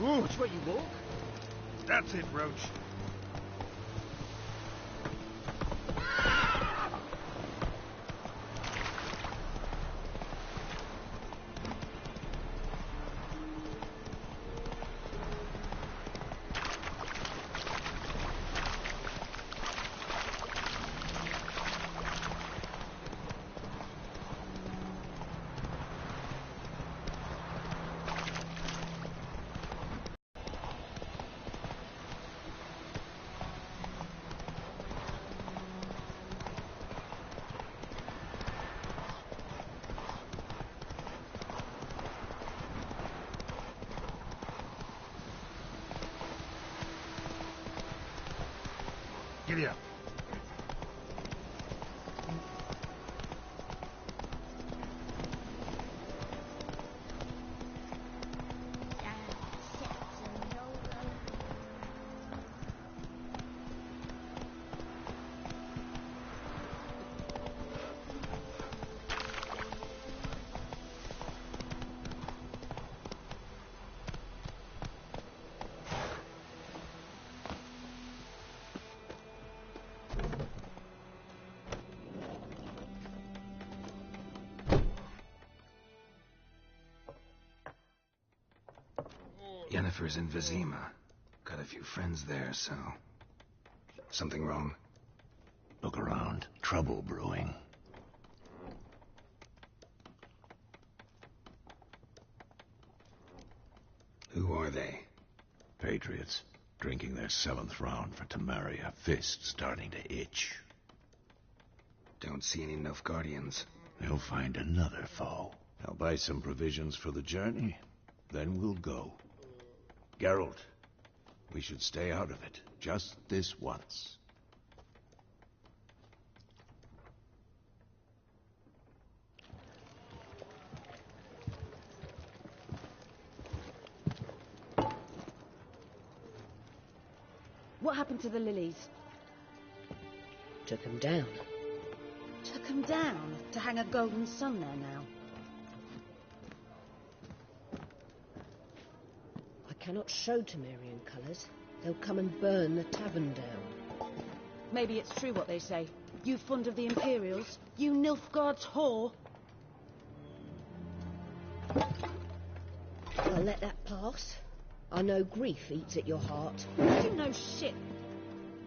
Watch where you walk.
That's it, Roach. Giddy up.
Yennefer's in Vizima. Got a few friends there, so... Something wrong?
Look around. Trouble brewing.
Who are they?
Patriots. Drinking their 7th round for Temeria. Fist starting to itch.
Don't see any Nilfgaardians.
They'll find another foe. I'll buy some provisions for the journey. Then we'll go. Geralt, we should stay out of it. Just this once.
What happened to the lilies?
Took them down.
Took them down? To hang a golden sun there now?
I cannot show Temerian colours. They'll come and burn the tavern down.
Maybe it's true what they say. You fond of the Imperials? You Nilfgaard's whore?
I'll let that pass. I know grief eats at your heart.
You know shit.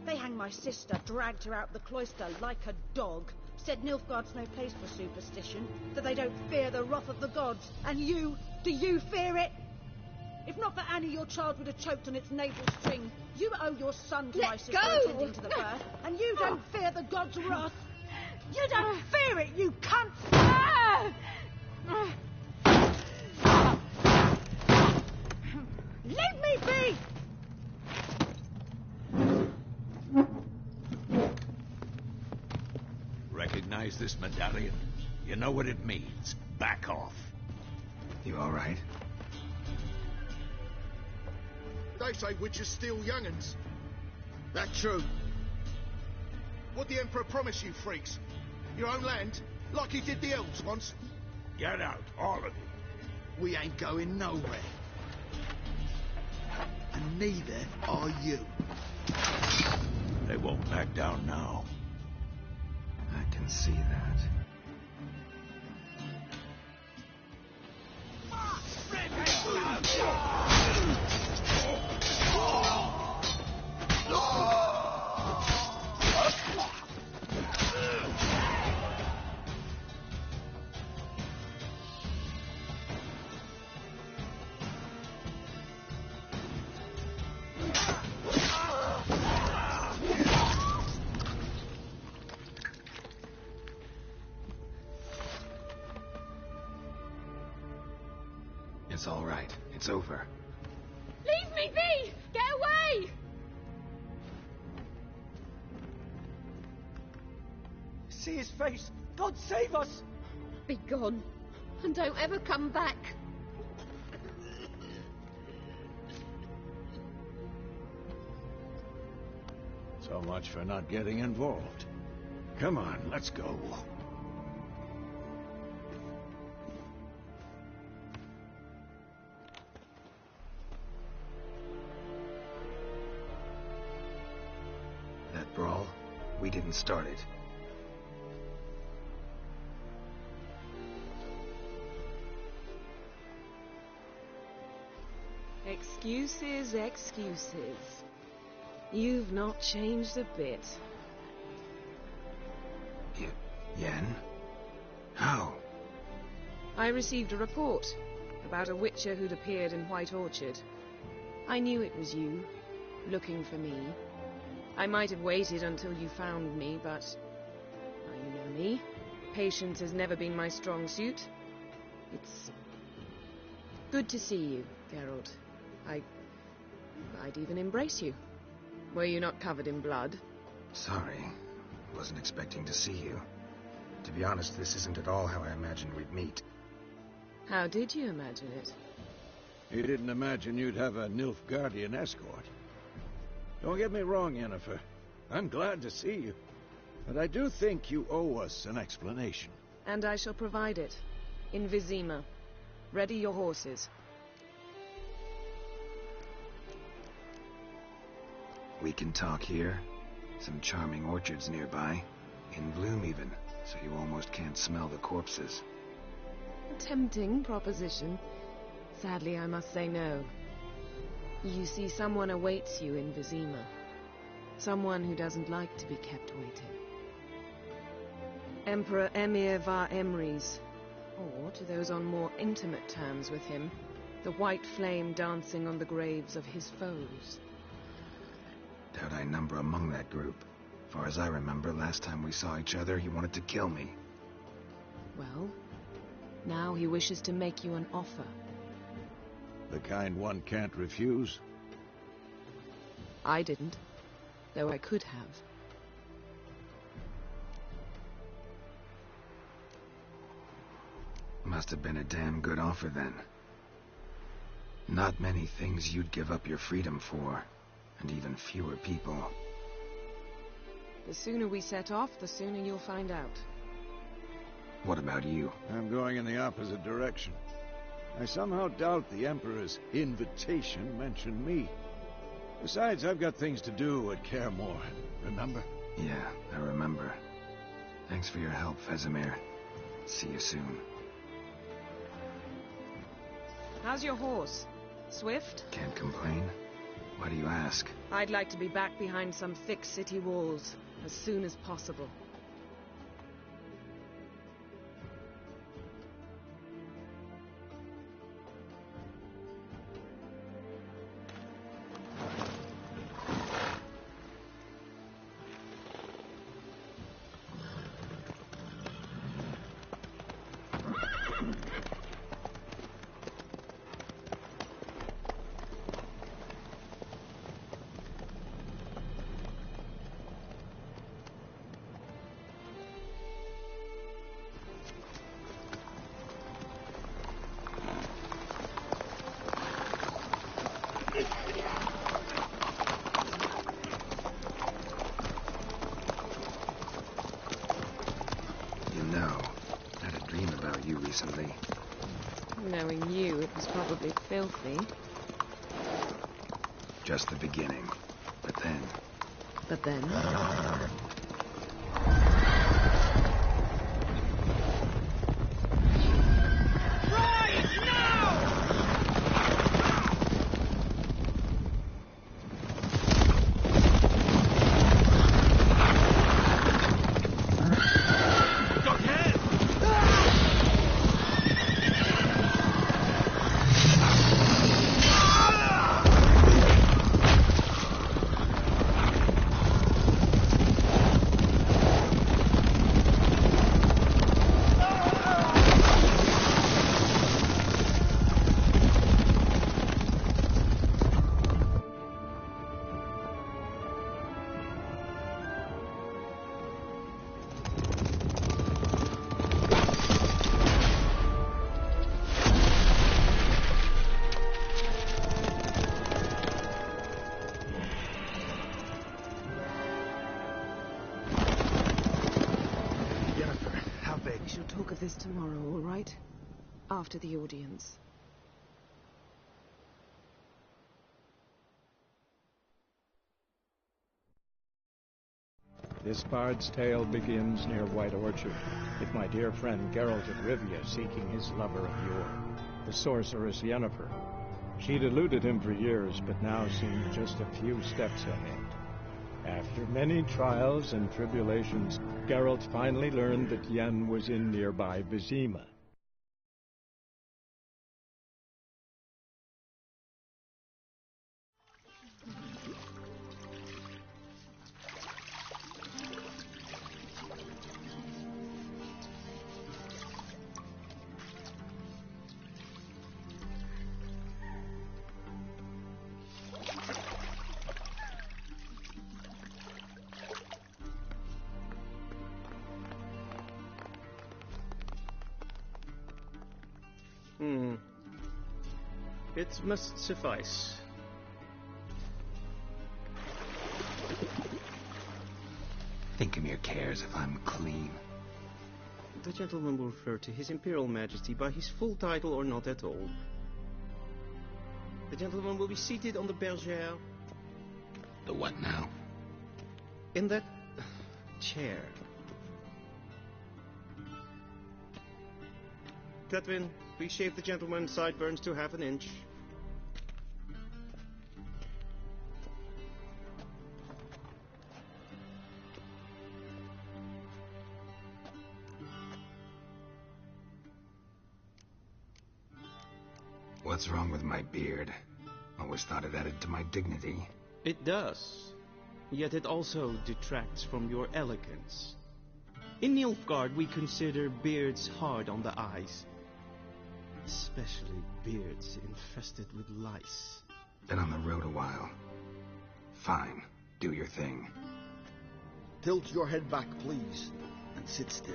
They hanged my sister, dragged her out the cloister like a dog. Said Nilfgaard's no place for superstition, that they don't fear the wrath of the gods. And you, do you fear it? If not for Annie, your child would have choked on its navel string. You owe your son to my sister attending to the birth, and you don't fear the gods' wrath. You don't fear it, you cunt! Leave me be!
Recognize this medallion? You know what it means. Back off.
You all right?
They say witches steal young'uns. That true? What the Emperor promise you, freaks? Your own land? Like he did the elves once?
Get out, all of you.
We ain't going nowhere. And neither are you.
They won't back down now.
I can see that. It's all right. It's over.
Leave me be! Get away!
See his face! God save us!
Be gone, and don't ever come back.
So much for not getting involved. Come on, let's go.
getting started.
Excuses, excuses. You've not changed a bit.
Yen? How?
I received a report about a witcher who'd appeared in White Orchard. I knew it was you, looking for me. I might have waited until you found me, but... well, you know me. Patience has never been my strong suit. It's good to see you, Geralt. I'd even embrace you. Were you not covered in blood?
Sorry. Wasn't expecting to see you. To be honest, this isn't at all how I imagined we'd meet.
How did you imagine it?
You didn't imagine you'd have a Nilfgaardian escort. Don't get me wrong, Yennefer. I'm glad to see you. But I do think you owe us an explanation.
And I shall provide it. In Vizima. Ready your horses.
We can talk here. Some charming orchards nearby. In bloom even, so you almost can't smell the corpses.
A tempting proposition. Sadly, I must say no. You see, someone awaits you in Vizima. Someone who doesn't like to be kept waiting. Emperor Emir var Emreis. Or, to those on more intimate terms with him, the white flame dancing on the graves of his foes.
Doubt I number among that group. Far as I remember, last time we saw each other, he wanted to kill me.
Well, now he wishes to make you an offer.
The kind one can't refuse?
I didn't, though I could have.
Must have been a damn good offer then. Not many things you'd give up your freedom for, and even fewer people.
The sooner we set off, the sooner you'll find out.
What about you?
I'm going in the opposite direction. I somehow doubt the Emperor's invitation mentioned me. Besides, I've got things to do at Kaer Morhen, remember?
Yeah, I remember. Thanks for your help, Vesemir. See you soon.
How's your horse? Swift?
Can't complain. Why do you ask?
I'd like to be back behind some thick city walls as soon as possible.
You know, I had a dream about you recently.
Knowing you, it was probably filthy.
Just the beginning. But then...
But then? Talk of this tomorrow, all right? After the audience.
This bard's tale begins near White Orchard, with my dear friend Geralt of Rivia seeking his lover of yore, the sorceress Yennefer. She'd eluded him for years, but now seemed just a few steps ahead. After many trials and tribulations, Geralt finally learned that Yen was in nearby Vizima.
It must suffice.
Thinkemere cares if I'm clean.
The gentleman will refer to His Imperial Majesty by his full title or not at all. The gentleman will be seated on the bergère.
The what now?
In that chair. Cletwin, please shave the gentleman's sideburns to half an inch.
What's wrong with my beard? Always thought it added to my dignity.
It does. Yet it also detracts from your elegance. In Nilfgaard, we consider beards hard on the eyes. Especially beards infested with lice.
Been on the road a while. Fine. Do your thing.
Tilt your head back, please, and sit still.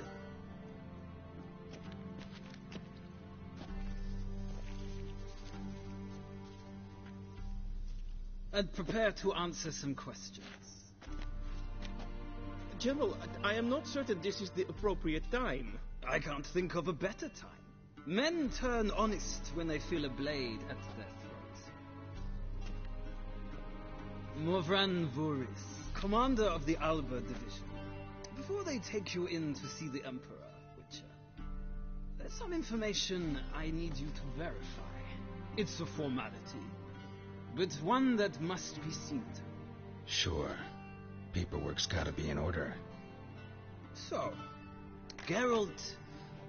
And prepare to answer some questions.
General, I am not certain this is the appropriate time.
I can't think of a better time. Men turn honest when they feel a blade at their throat. Morvran Voorhis, commander of the Alba Division. Before they take you in to see the Emperor, Witcher, there's some information I need you to verify. It's a formality, but one that must be seen to.
Sure. Paperwork's gotta be in order.
So, Geralt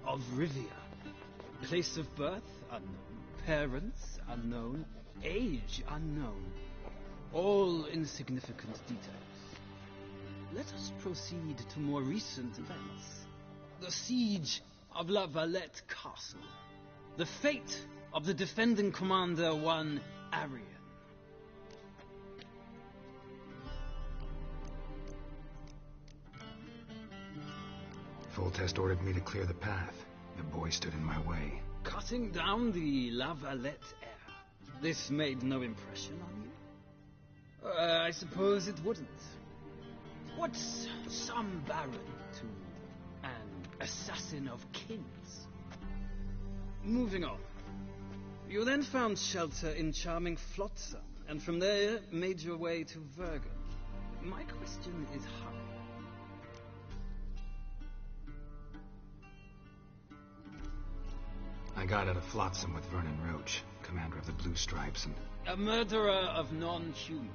of Rivia. Place of birth unknown. Parents unknown. Age unknown. All insignificant details. Let us proceed to more recent events. The siege of La Valette Castle. The fate of the defending commander, one Arian.
Foltest ordered me to clear the path. The boy stood in my way.
Cutting down the La Valette heir. This made no impression on you? I suppose it wouldn't. What's some baron to an assassin of kings? Moving on. You then found shelter in charming Flotsam, and from there made your way to Vergen. My question is how?
I got out of Flotsam with Vernon Roach, commander of the Blue Stripes, and...
A murderer of non-humans.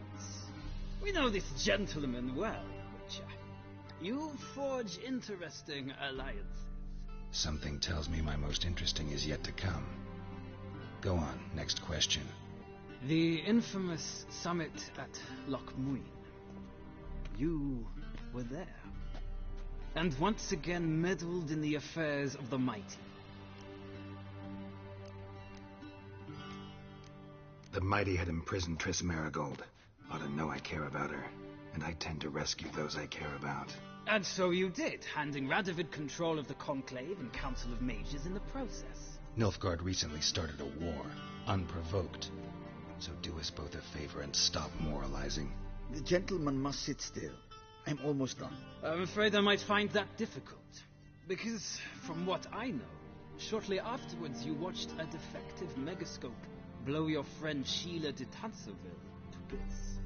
We know this gentleman well, Witcher. You forge interesting alliances.
Something tells me my most interesting is yet to come. Go on, next question.
The infamous summit at Loch Muin. You were there. And once again meddled in the affairs of the mighty.
The mighty had imprisoned Triss Marigold. Ought to know I care about her, and I tend to rescue those I care about.
And so you did, handing Radovid control of the Conclave and Council of Mages in the process.
Nilfgaard recently started a war, unprovoked. So do us both a favor and stop moralizing.
The gentleman must sit still. I'm almost done.
I'm afraid I might find that difficult. Because, from what I know, shortly afterwards you watched a defective megascope blow your friend Sheila de Tanserville to bits.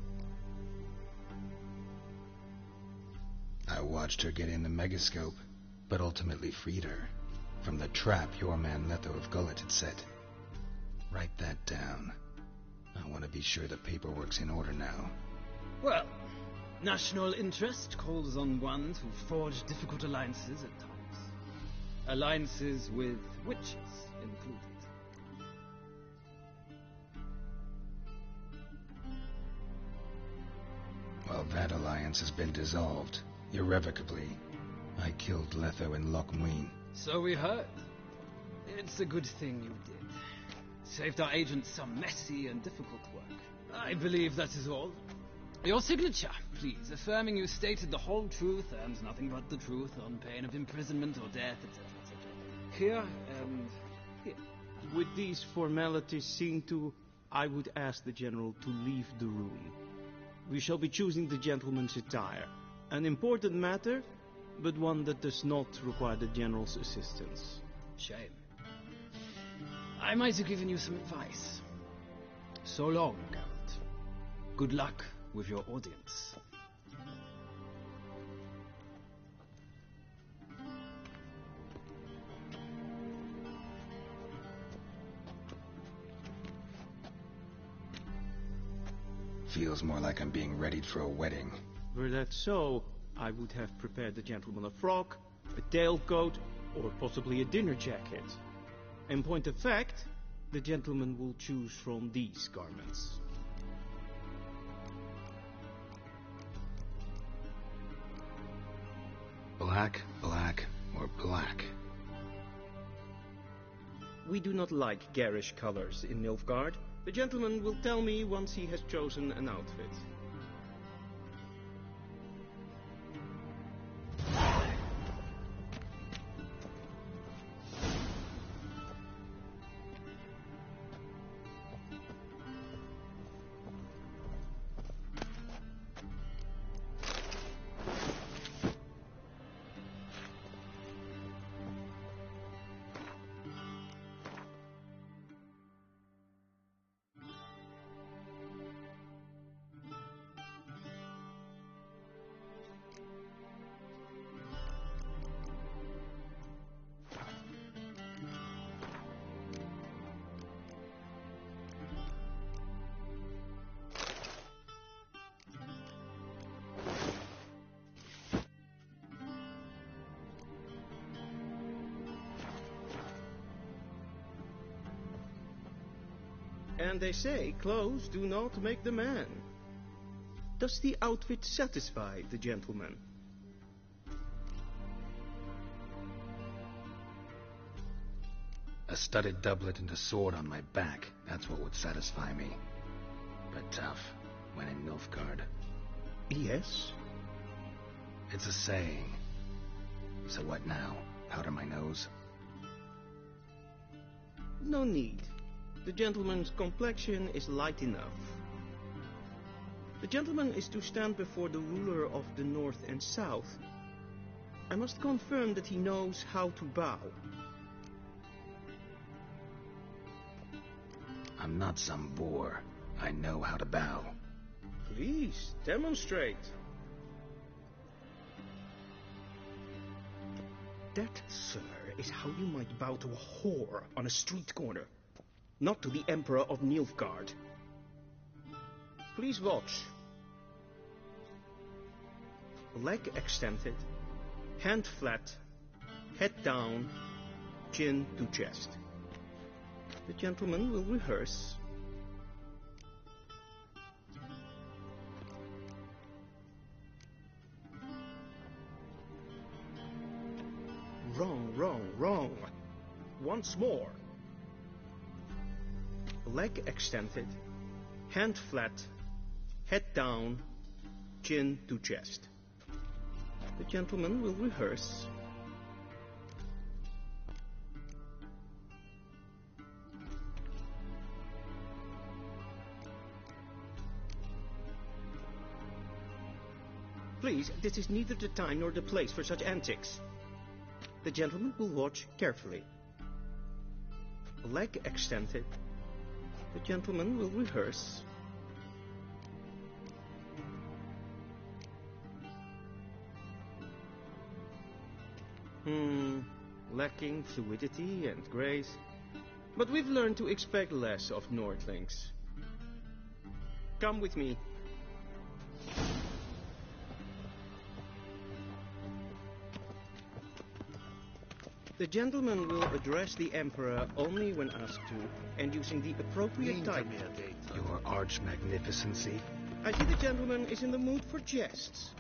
I watched her get in the megascope, but ultimately freed her from the trap your man Letho of Gullet had set. Write that down. I want to be sure the paperwork's in order now.
Well, national interest calls on one to forge difficult alliances at times. Alliances with witches included.
Well, that alliance has been dissolved, irrevocably. I killed Letho in Loch Muin.
So we heard. It's a good thing you did. Saved our agents some messy and difficult work. I believe that is all. Your signature, please, affirming you stated the whole truth and nothing but the truth on pain of imprisonment or death, etc., etc.
Here and here. With these formalities seen to, I would ask the General to leave the room. We shall be choosing the gentleman's attire. An important matter, but one that does not require the General's assistance.
Shame. I might have given you some advice. So long, Geralt. Good luck with your audience.
Feels more like I'm being readied for a wedding.
Were that so, I would have prepared the gentleman a frock, a tailcoat, or possibly a dinner jacket. In point of fact, the gentleman will choose from these garments.
Black, black, or black?
We do not like garish colors in Nilfgaard. The gentleman will tell me once he has chosen an outfit. And they say clothes do not make the man. Does the outfit satisfy the gentleman?
A studded doublet and a sword on my back, that's what would satisfy me. But tough, when in Nilfgaard.
Yes?
It's a saying. So what now? Powder my nose?
No need. The gentleman's complexion is light enough. The gentleman is to stand before the ruler of the North and South. I must confirm that he knows how to bow.
I'm not some boor. I know how to bow.
Please, demonstrate. That, sir, is how you might bow to a whore on a street corner. Not to the Emperor of Nilfgaard. Please watch. Leg extended, hand flat, head down, chin to chest. The gentleman will rehearse. Wrong, wrong, wrong. Once more. Leg extended, hand flat, head down, chin to chest. The gentleman will rehearse. Please, this is neither the time nor the place for such antics. The gentleman will watch carefully. Leg extended. The gentleman will rehearse. Lacking fluidity and grace. But we've learned to expect less of Nordlings. Come with me. The gentleman will address the Emperor only when asked to, and using the appropriate title.
Your Arch-Magnificency.
I see the gentleman is in the mood for jests.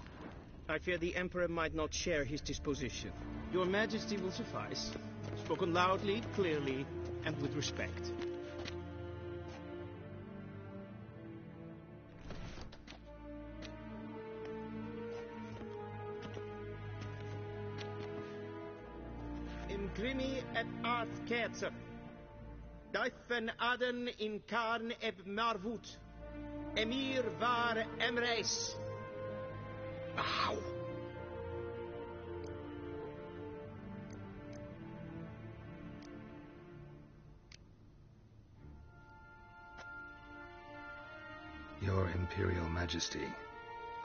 I fear the Emperor might not share his disposition. Your Majesty will suffice. Spoken loudly, clearly, and with respect. Imprimi et art kerzer. Duifen aden in karn eb marvut. Emir var emreis. Ow.
Your Imperial Majesty.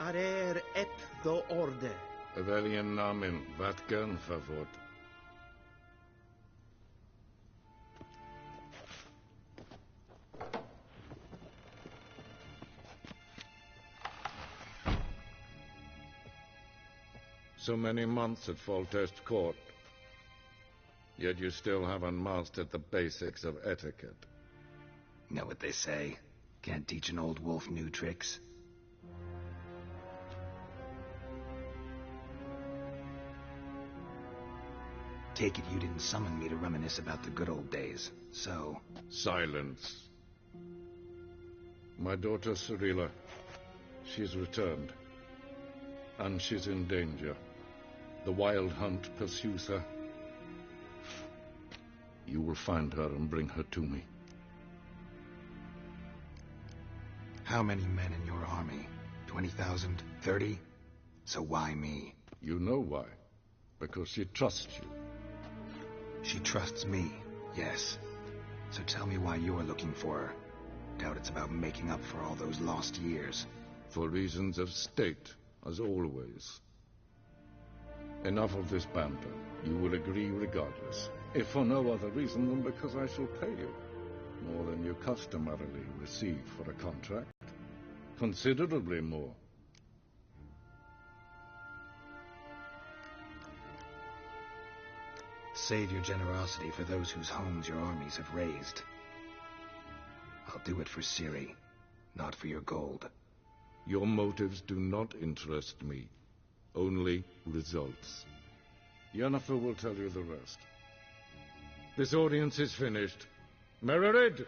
Arer ep do orde.
Welchen Namen, wat gern verwort? So many months at Foltest Court, yet you still haven't mastered the basics of etiquette.
Know what they say? Can't teach an old wolf new tricks. Take it you didn't summon me to reminisce about the good old days, so...
Silence. My daughter Cirilla, she's returned. And she's in danger. The Wild Hunt pursues her. You will find her and bring her to me.
How many men in your army? 20,000? 30? So why me?
You know why. Because she trusts you.
She trusts me, yes. So tell me why you're looking for her. Doubt it's about making up for all those lost years.
For reasons of state, as always. Enough of this banter. You will agree regardless. If for no other reason than because I shall pay you. More than you customarily receive for a contract. Considerably more.
Save your generosity for those whose homes your armies have razed. I'll do it for Ciri, not for your gold.
Your motives do not interest me. Only results. Yennefer will tell you the rest. This audience is finished. Mererid!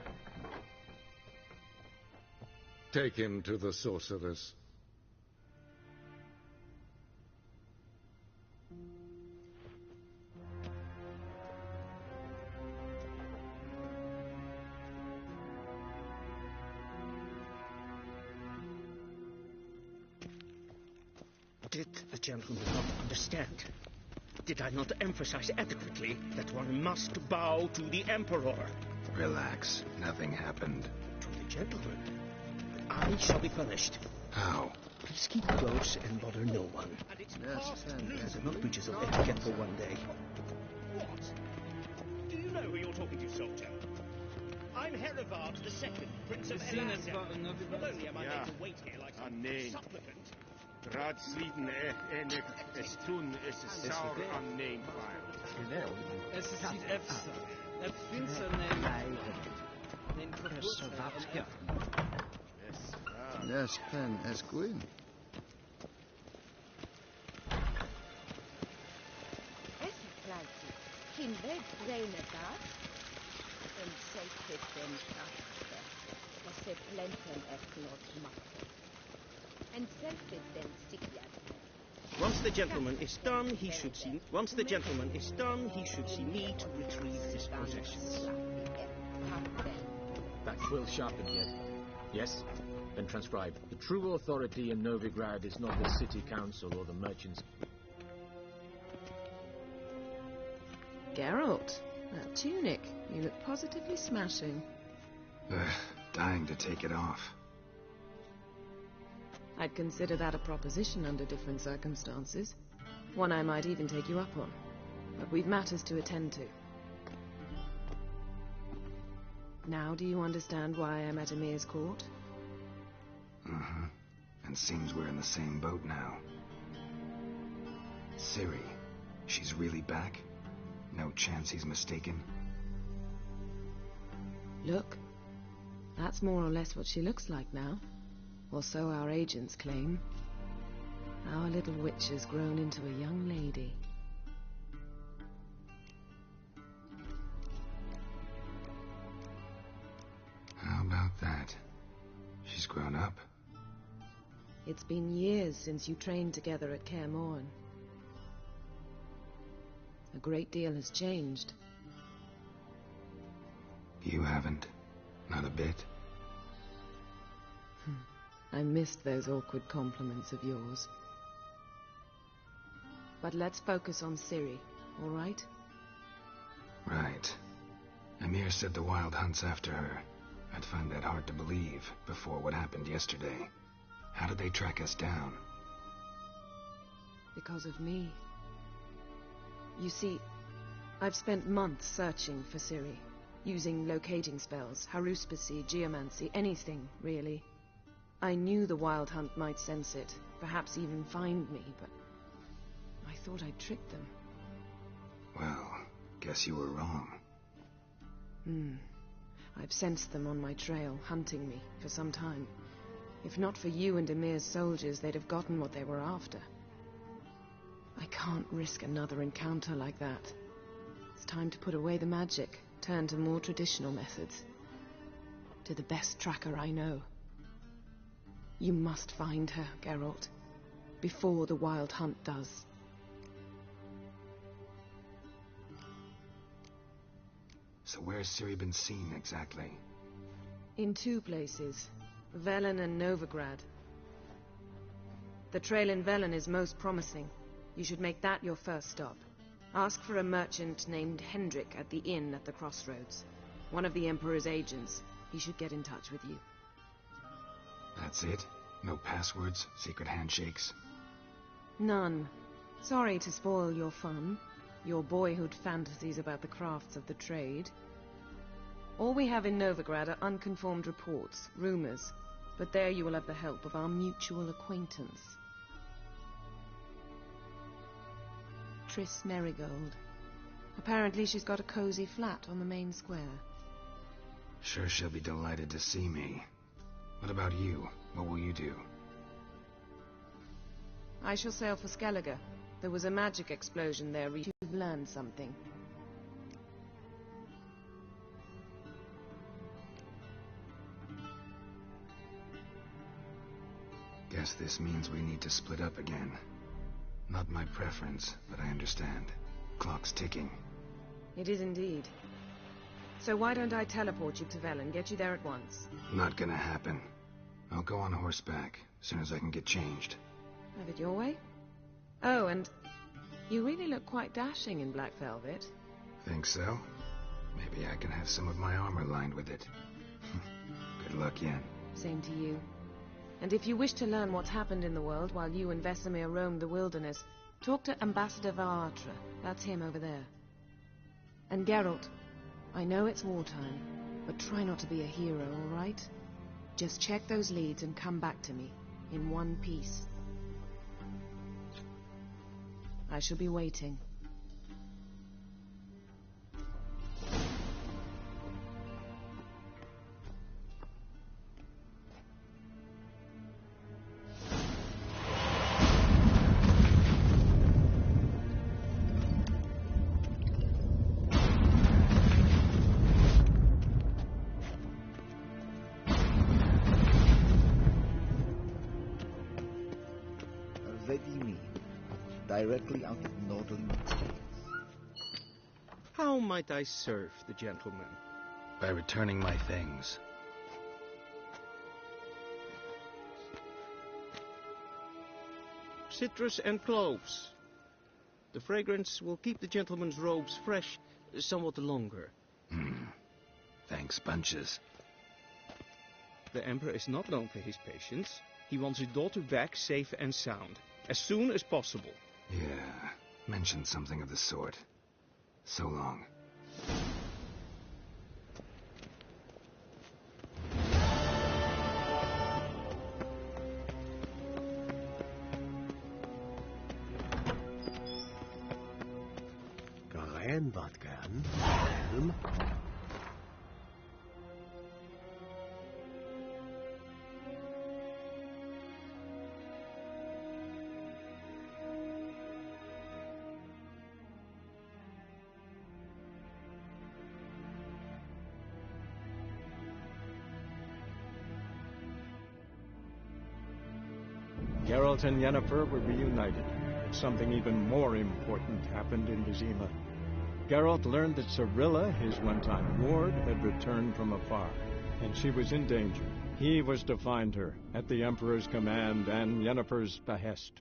Take him to the sorceress.
Did the gentleman not understand? Did I not emphasize adequately that one must bow to the Emperor?
Relax. Nothing happened.
To the gentleman. But I shall be punished.
How?
Please keep close and bother no one. And it's There's enough breaches of etiquette for one day.
What? Do you know who you're talking to, soldier? I'm Herivard II, Prince of Elasia. Not only am I made to wait here like some supplicant,
Raadsleden enig is toen is het sauer aanneembaar.
Es ist die Efsa. Der Finster den Versuch.
Yes, Pen es Gwyn.
Es flighty. Kim bed brain attack. En sacred den krachte. Es se plenten klot matte. And self-it then stick
Once the gentleman is done, he should see. Once the gentleman is done, he should see me to retrieve his possessions.
That quill sharpened yet? Yes? Then transcribe. The true authority in Novigrad is not the city council or the merchants.
Geralt, that tunic. You look positively smashing.
Dying to take it off.
I'd consider that a proposition under different circumstances. One I might even take you up on. but we've matters to attend to. Now do you understand why I'm at Emir's court?
Mm-hmm. And seems we're in the same boat now. Ciri, she's really back? No chance he's mistaken?
Look, that's more or less what she looks like now. Or so our agents claim. Our little witch has grown into a young lady.
How about that? She's grown up.
It's been years since you trained together at Kaer Morhen. A great deal has changed.
You haven't? Not a bit?
I missed those awkward compliments of yours. But let's focus on Ciri, all right?
Right. Emir said the Wild Hunt's after her. I'd find that hard to believe before what happened yesterday. How did they track us down?
Because of me. You see, I've spent months searching for Ciri, using locating spells, haruspicy, geomancy, anything, really. I knew the Wild Hunt might sense it, perhaps even find me, but I thought I'd tricked them.
Well, guess you were wrong.
I've sensed them on my trail, hunting me, for some time. If not for you and Emir's soldiers, they'd have gotten what they were after. I can't risk another encounter like that. It's time to put away the magic, turn to more traditional methods. To the best tracker I know. You must find her, Geralt, before the Wild Hunt does.
So where's Ciri been seen, exactly?
In 2 places, Velen and Novigrad. The trail in Velen is most promising. You should make that your first stop. Ask for a merchant named Hendrik at the inn at the crossroads. One of the Emperor's agents. He should get in touch with you.
That's it? No passwords, secret handshakes?
None. Sorry to spoil your fun. Your boyhood fantasies about the crafts of the trade. All we have in Novigrad are unconfirmed reports, rumors. But there you will have the help of our mutual acquaintance. Triss Merigold. Apparently she's got a cozy flat on the main square.
Sure she'll be delighted to see me. What about you? What will you do?
I shall sail for Skellige. There was a magic explosion there. You've learned something.
Guess this means we need to split up again. Not my preference, but I understand. Clock's ticking.
It is indeed. So why don't I teleport you to Velen, get you there at once?
Not gonna happen. I'll go on horseback, as soon as I can get changed.
Have it your way? Oh, and you really look quite dashing in black velvet.
Think so? Maybe I can have some of my armor lined with it. Good luck, Yen.
Same to you. And if you wish to learn what's happened in the world while you and Vesemir roamed the wilderness, talk to Ambassador Varatra. That's him over there. And Geralt, I know it's wartime, but try not to be a hero, all right? Just check those leads and come back to me, in one piece. I shall be waiting.
What do you mean? Directly out of Northern Tales.
How might I serve the gentleman?
By returning my things.
Citrus and cloves. The fragrance will keep the gentleman's robes fresh somewhat longer.
Thanks, bunches.
The Emperor is not known for his patience. He wants his daughter back safe and sound, as soon as possible.
Yeah, mentioned something of the sort. So long.
Gaan wat gaan, Helm.
Geralt and Yennefer were reunited, but something even more important happened in Vizima. Geralt learned that Cirilla, his one-time ward, had returned from afar, and she was in danger. He was to find her, at the Emperor's command and Yennefer's behest.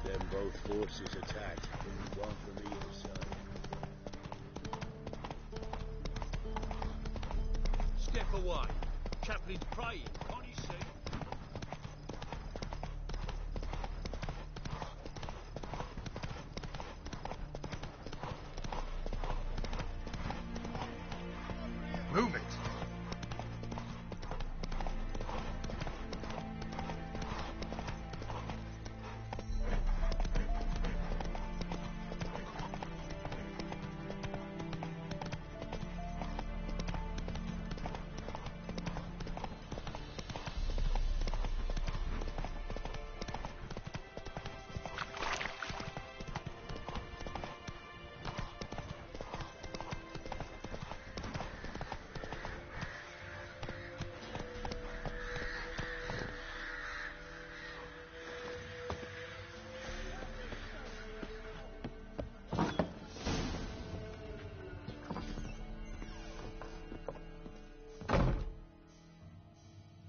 Then both forces attacked, one from either side.
Step away. Chaplain's praying, can't you see?
Move it!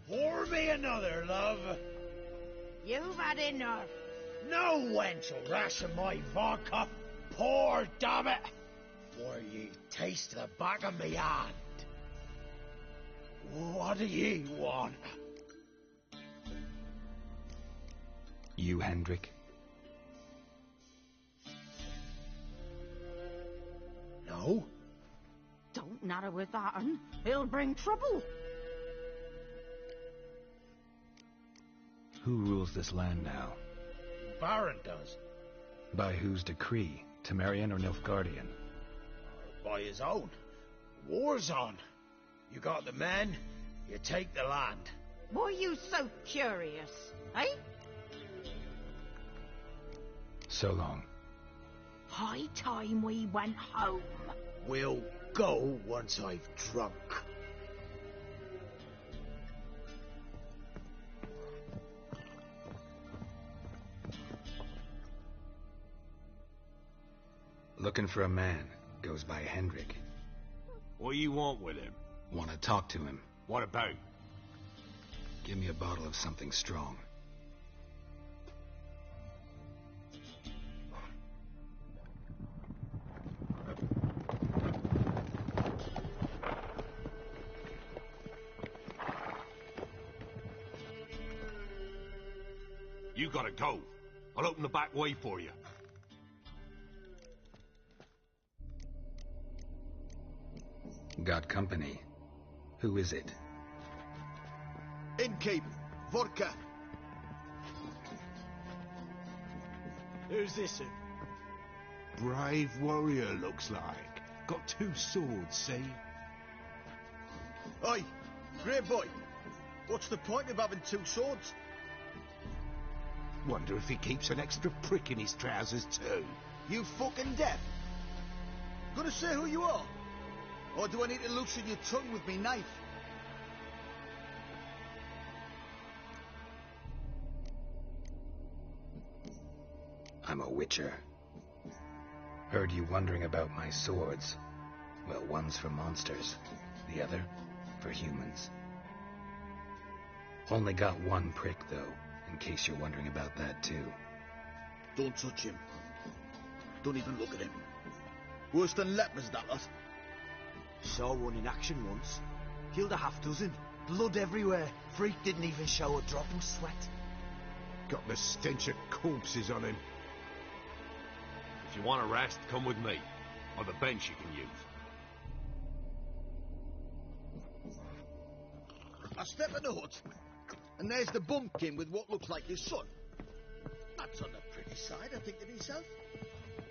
Pour me another, love.
You've had enough.
No wench will ration my vodka. Pour, damn it. Where ye taste the back of me hand. What do ye want?
You, Hendrik?
No.
Don't natter with that un. He'll bring trouble.
Who rules this land now?
Baron does.
By whose decree? Temerian or Nilfgaardian?
By his own. War's on. You got the men, you take the land.
Why you so curious, eh?
So long.
High time we went home.
We'll go once I've drunk.
Looking for a man. Goes by Hendrik.
What you want with him?
Want to talk to him.
What about?
Give me a bottle of something strong.
You gotta go. I'll open the back way for you.
Got company. Who is it?
Innkeep. Vodka.
Who's this?
Brave warrior, looks like. Got 2 swords, see?
Oi, great boy. What's the point of having 2 swords?
Wonder if he keeps an extra prick in his trousers too.
You fucking deaf. Gonna say who you are? Or do I need to loosen your tongue with me knife?
I'm a witcher. Heard you wondering about my swords. Well, one's for monsters, the other for humans. Only got 1 prick, though, in case you're wondering about that, too.
Don't touch him. Don't even look at him. Worse than lepers, that lot.
Saw one in action once. Killed a half-dozen. Blood everywhere. Freak didn't even show a drop of sweat.
Got the stench of corpses on him.
If you want a rest, come with me. I've a bench you can use.
I step in the hut, and there's the bumpkin with what looks like his son. That's on the pretty side, I think to myself.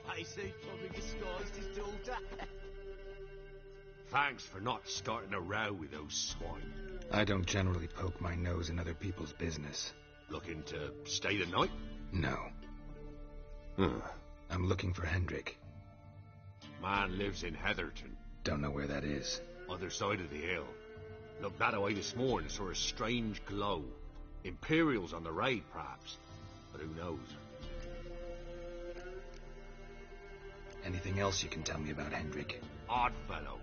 I say probably disguised his daughter.
Thanks for not starting a row with those swine.
I don't generally poke my nose in other people's business.
Looking to stay the night?
No. I'm looking for Hendrik.
Man lives in Heatherton.
Don't know where that is.
Other side of the hill. Looked that away this morning, saw a strange glow. Imperials on the raid, perhaps. But who knows?
Anything else you can tell me about Hendrik?
Odd fellow.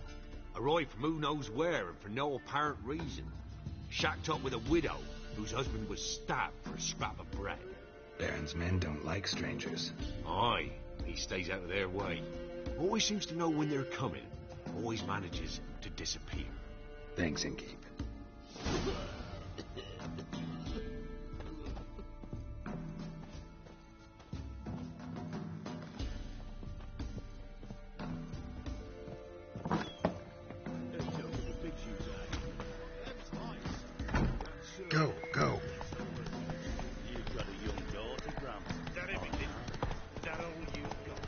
Arrived from who knows where and for no apparent reason. Shacked up with a widow whose husband was stabbed for a scrap of bread.
Baron's men don't like strangers.
Aye, he stays out of their way. Always seems to know when they're coming. Always manages to disappear.
Thanks, Innkeep.
Go, go.
You've got a young daughter, Grump. That everything? That all you've got?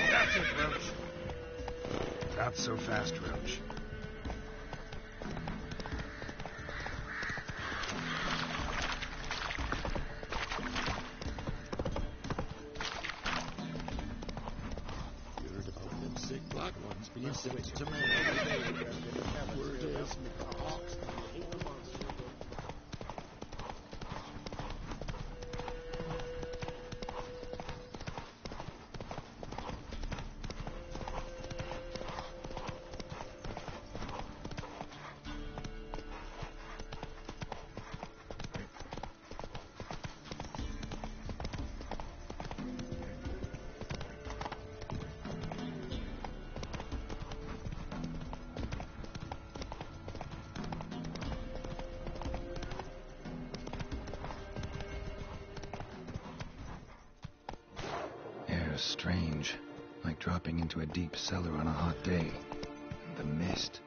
That's it, Roach.
Not so fast, Roach.
Black ones being switched to me. Word is,
are strange, like dropping into a deep cellar on a hot day. And the mist.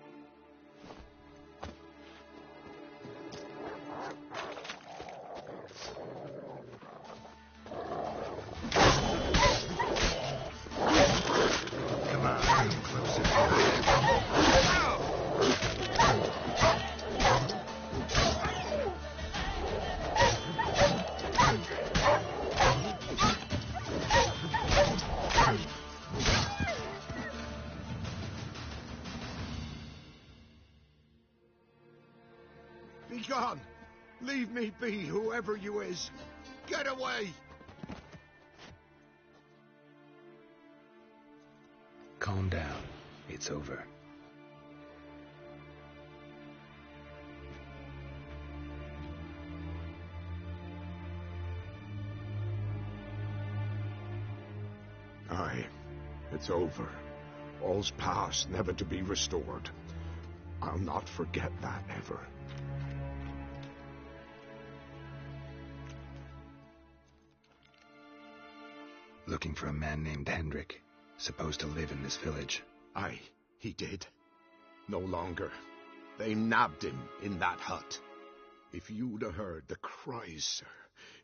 Be gone! Leave me be, whoever you is! Get away!
Calm down. It's over.
Aye, it's over. All's past, never to be restored. I'll not forget that ever.
Looking for a man named Hendrik, supposed to live in this village.
Aye, he did. No longer. They nabbed him in that hut. If you'd have heard the cries, sir,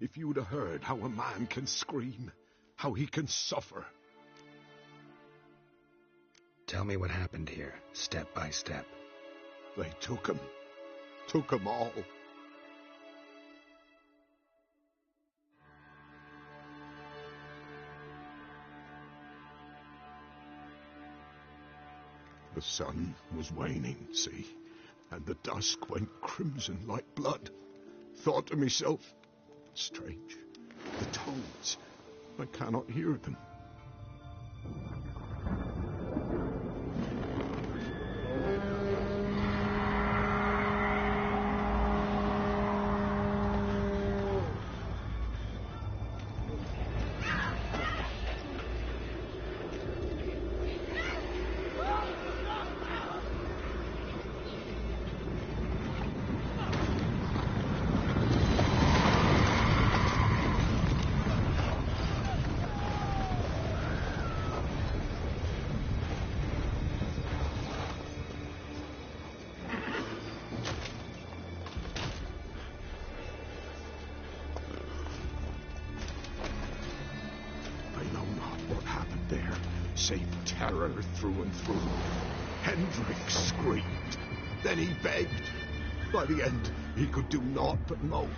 if you'd have heard how a man can scream, how he can suffer.
Tell me what happened here, step by step.
They took him all. The sun was waning, see, and the dusk went crimson like blood. Thought to myself, strange, the toads, I cannot hear them. Save terror through and through. Hendrik screamed. Then he begged. By the end, he could do naught but moan.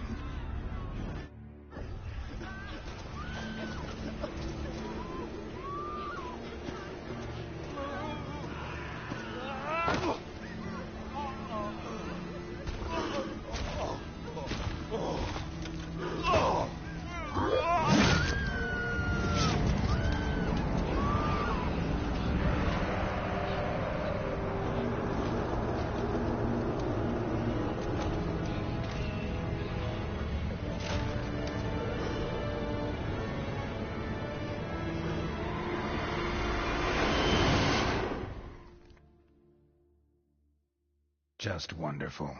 Just wonderful.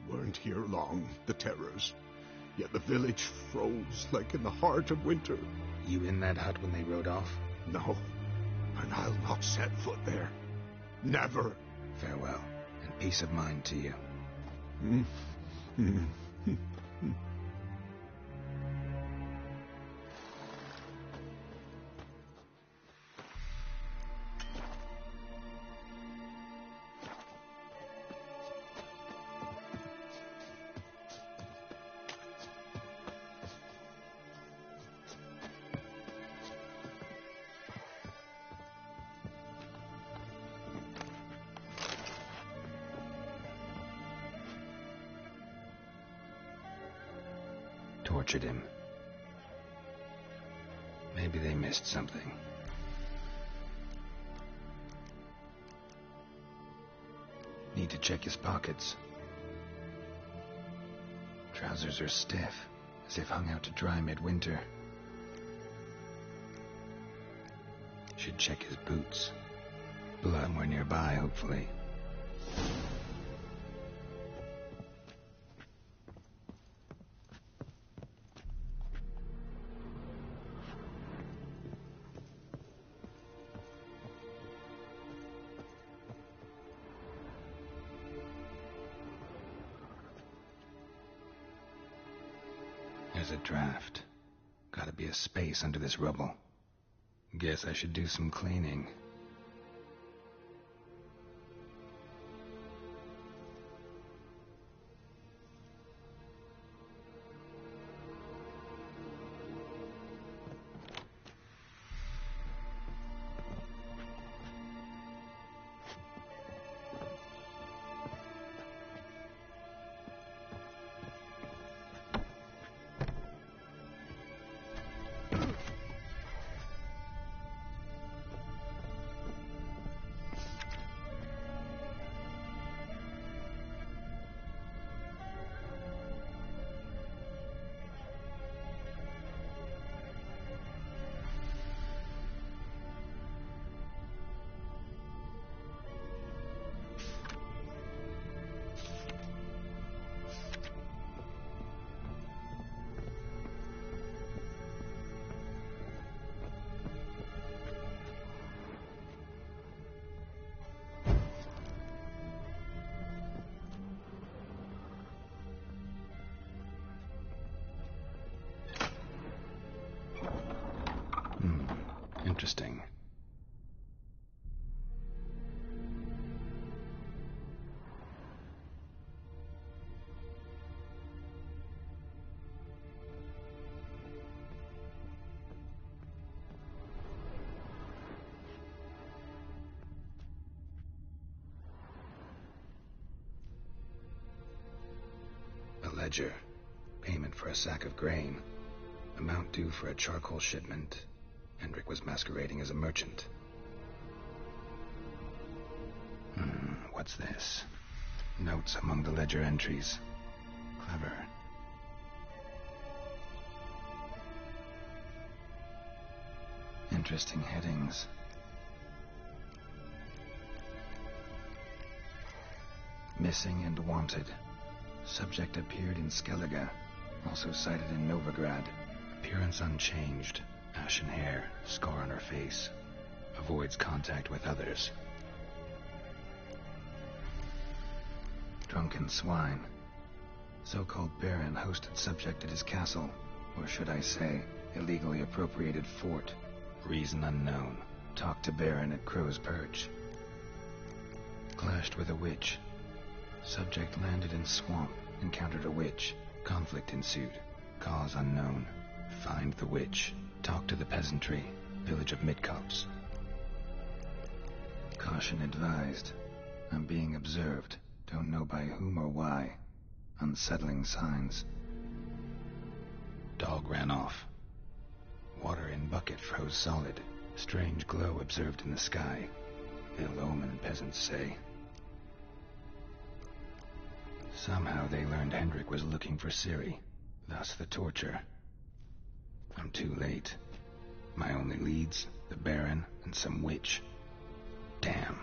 Weren't here long, the terrors. Yet the village froze like in the heart of winter.
You in that hut when they rode off?
No, and I'll not set foot there. Never.
Farewell, and peace of mind to you. Tortured him. Maybe they missed something. Need to check his pockets. Trousers are stiff, as if hung out to dry midwinter. Should check his boots. Blood somewhere nearby, hopefully. a draft. Gotta be a space under this rubble. Guess I should do some cleaning. Interesting. A ledger. Payment for a sack of grain. Amount due for a charcoal shipment. Hendrik was masquerading as a merchant. What's this? Notes among the ledger entries. Clever. Interesting headings. Missing and wanted. Subject appeared in Skellige. Also cited in Novigrad. Appearance unchanged. Ashen hair, scar on her face. Avoids contact with others. Drunken swine. So-called Baron hosted subject at his castle, or should I say, illegally appropriated fort. Reason unknown. Talked to Baron at Crow's Perch. Clashed with a witch. Subject landed in swamp, encountered a witch. Conflict ensued. Cause unknown. Find the witch. Talk to the peasantry. Village of Midcopse. Caution advised. I'm being observed. Don't know by whom or why. Unsettling signs. Dog ran off. Water in bucket froze solid. Strange glow observed in the sky. Ill omen, peasants say. Somehow they learned Hendrik was looking for Ciri. Thus the torture. I'm too late. My only leads, the Baron and some witch. Damn.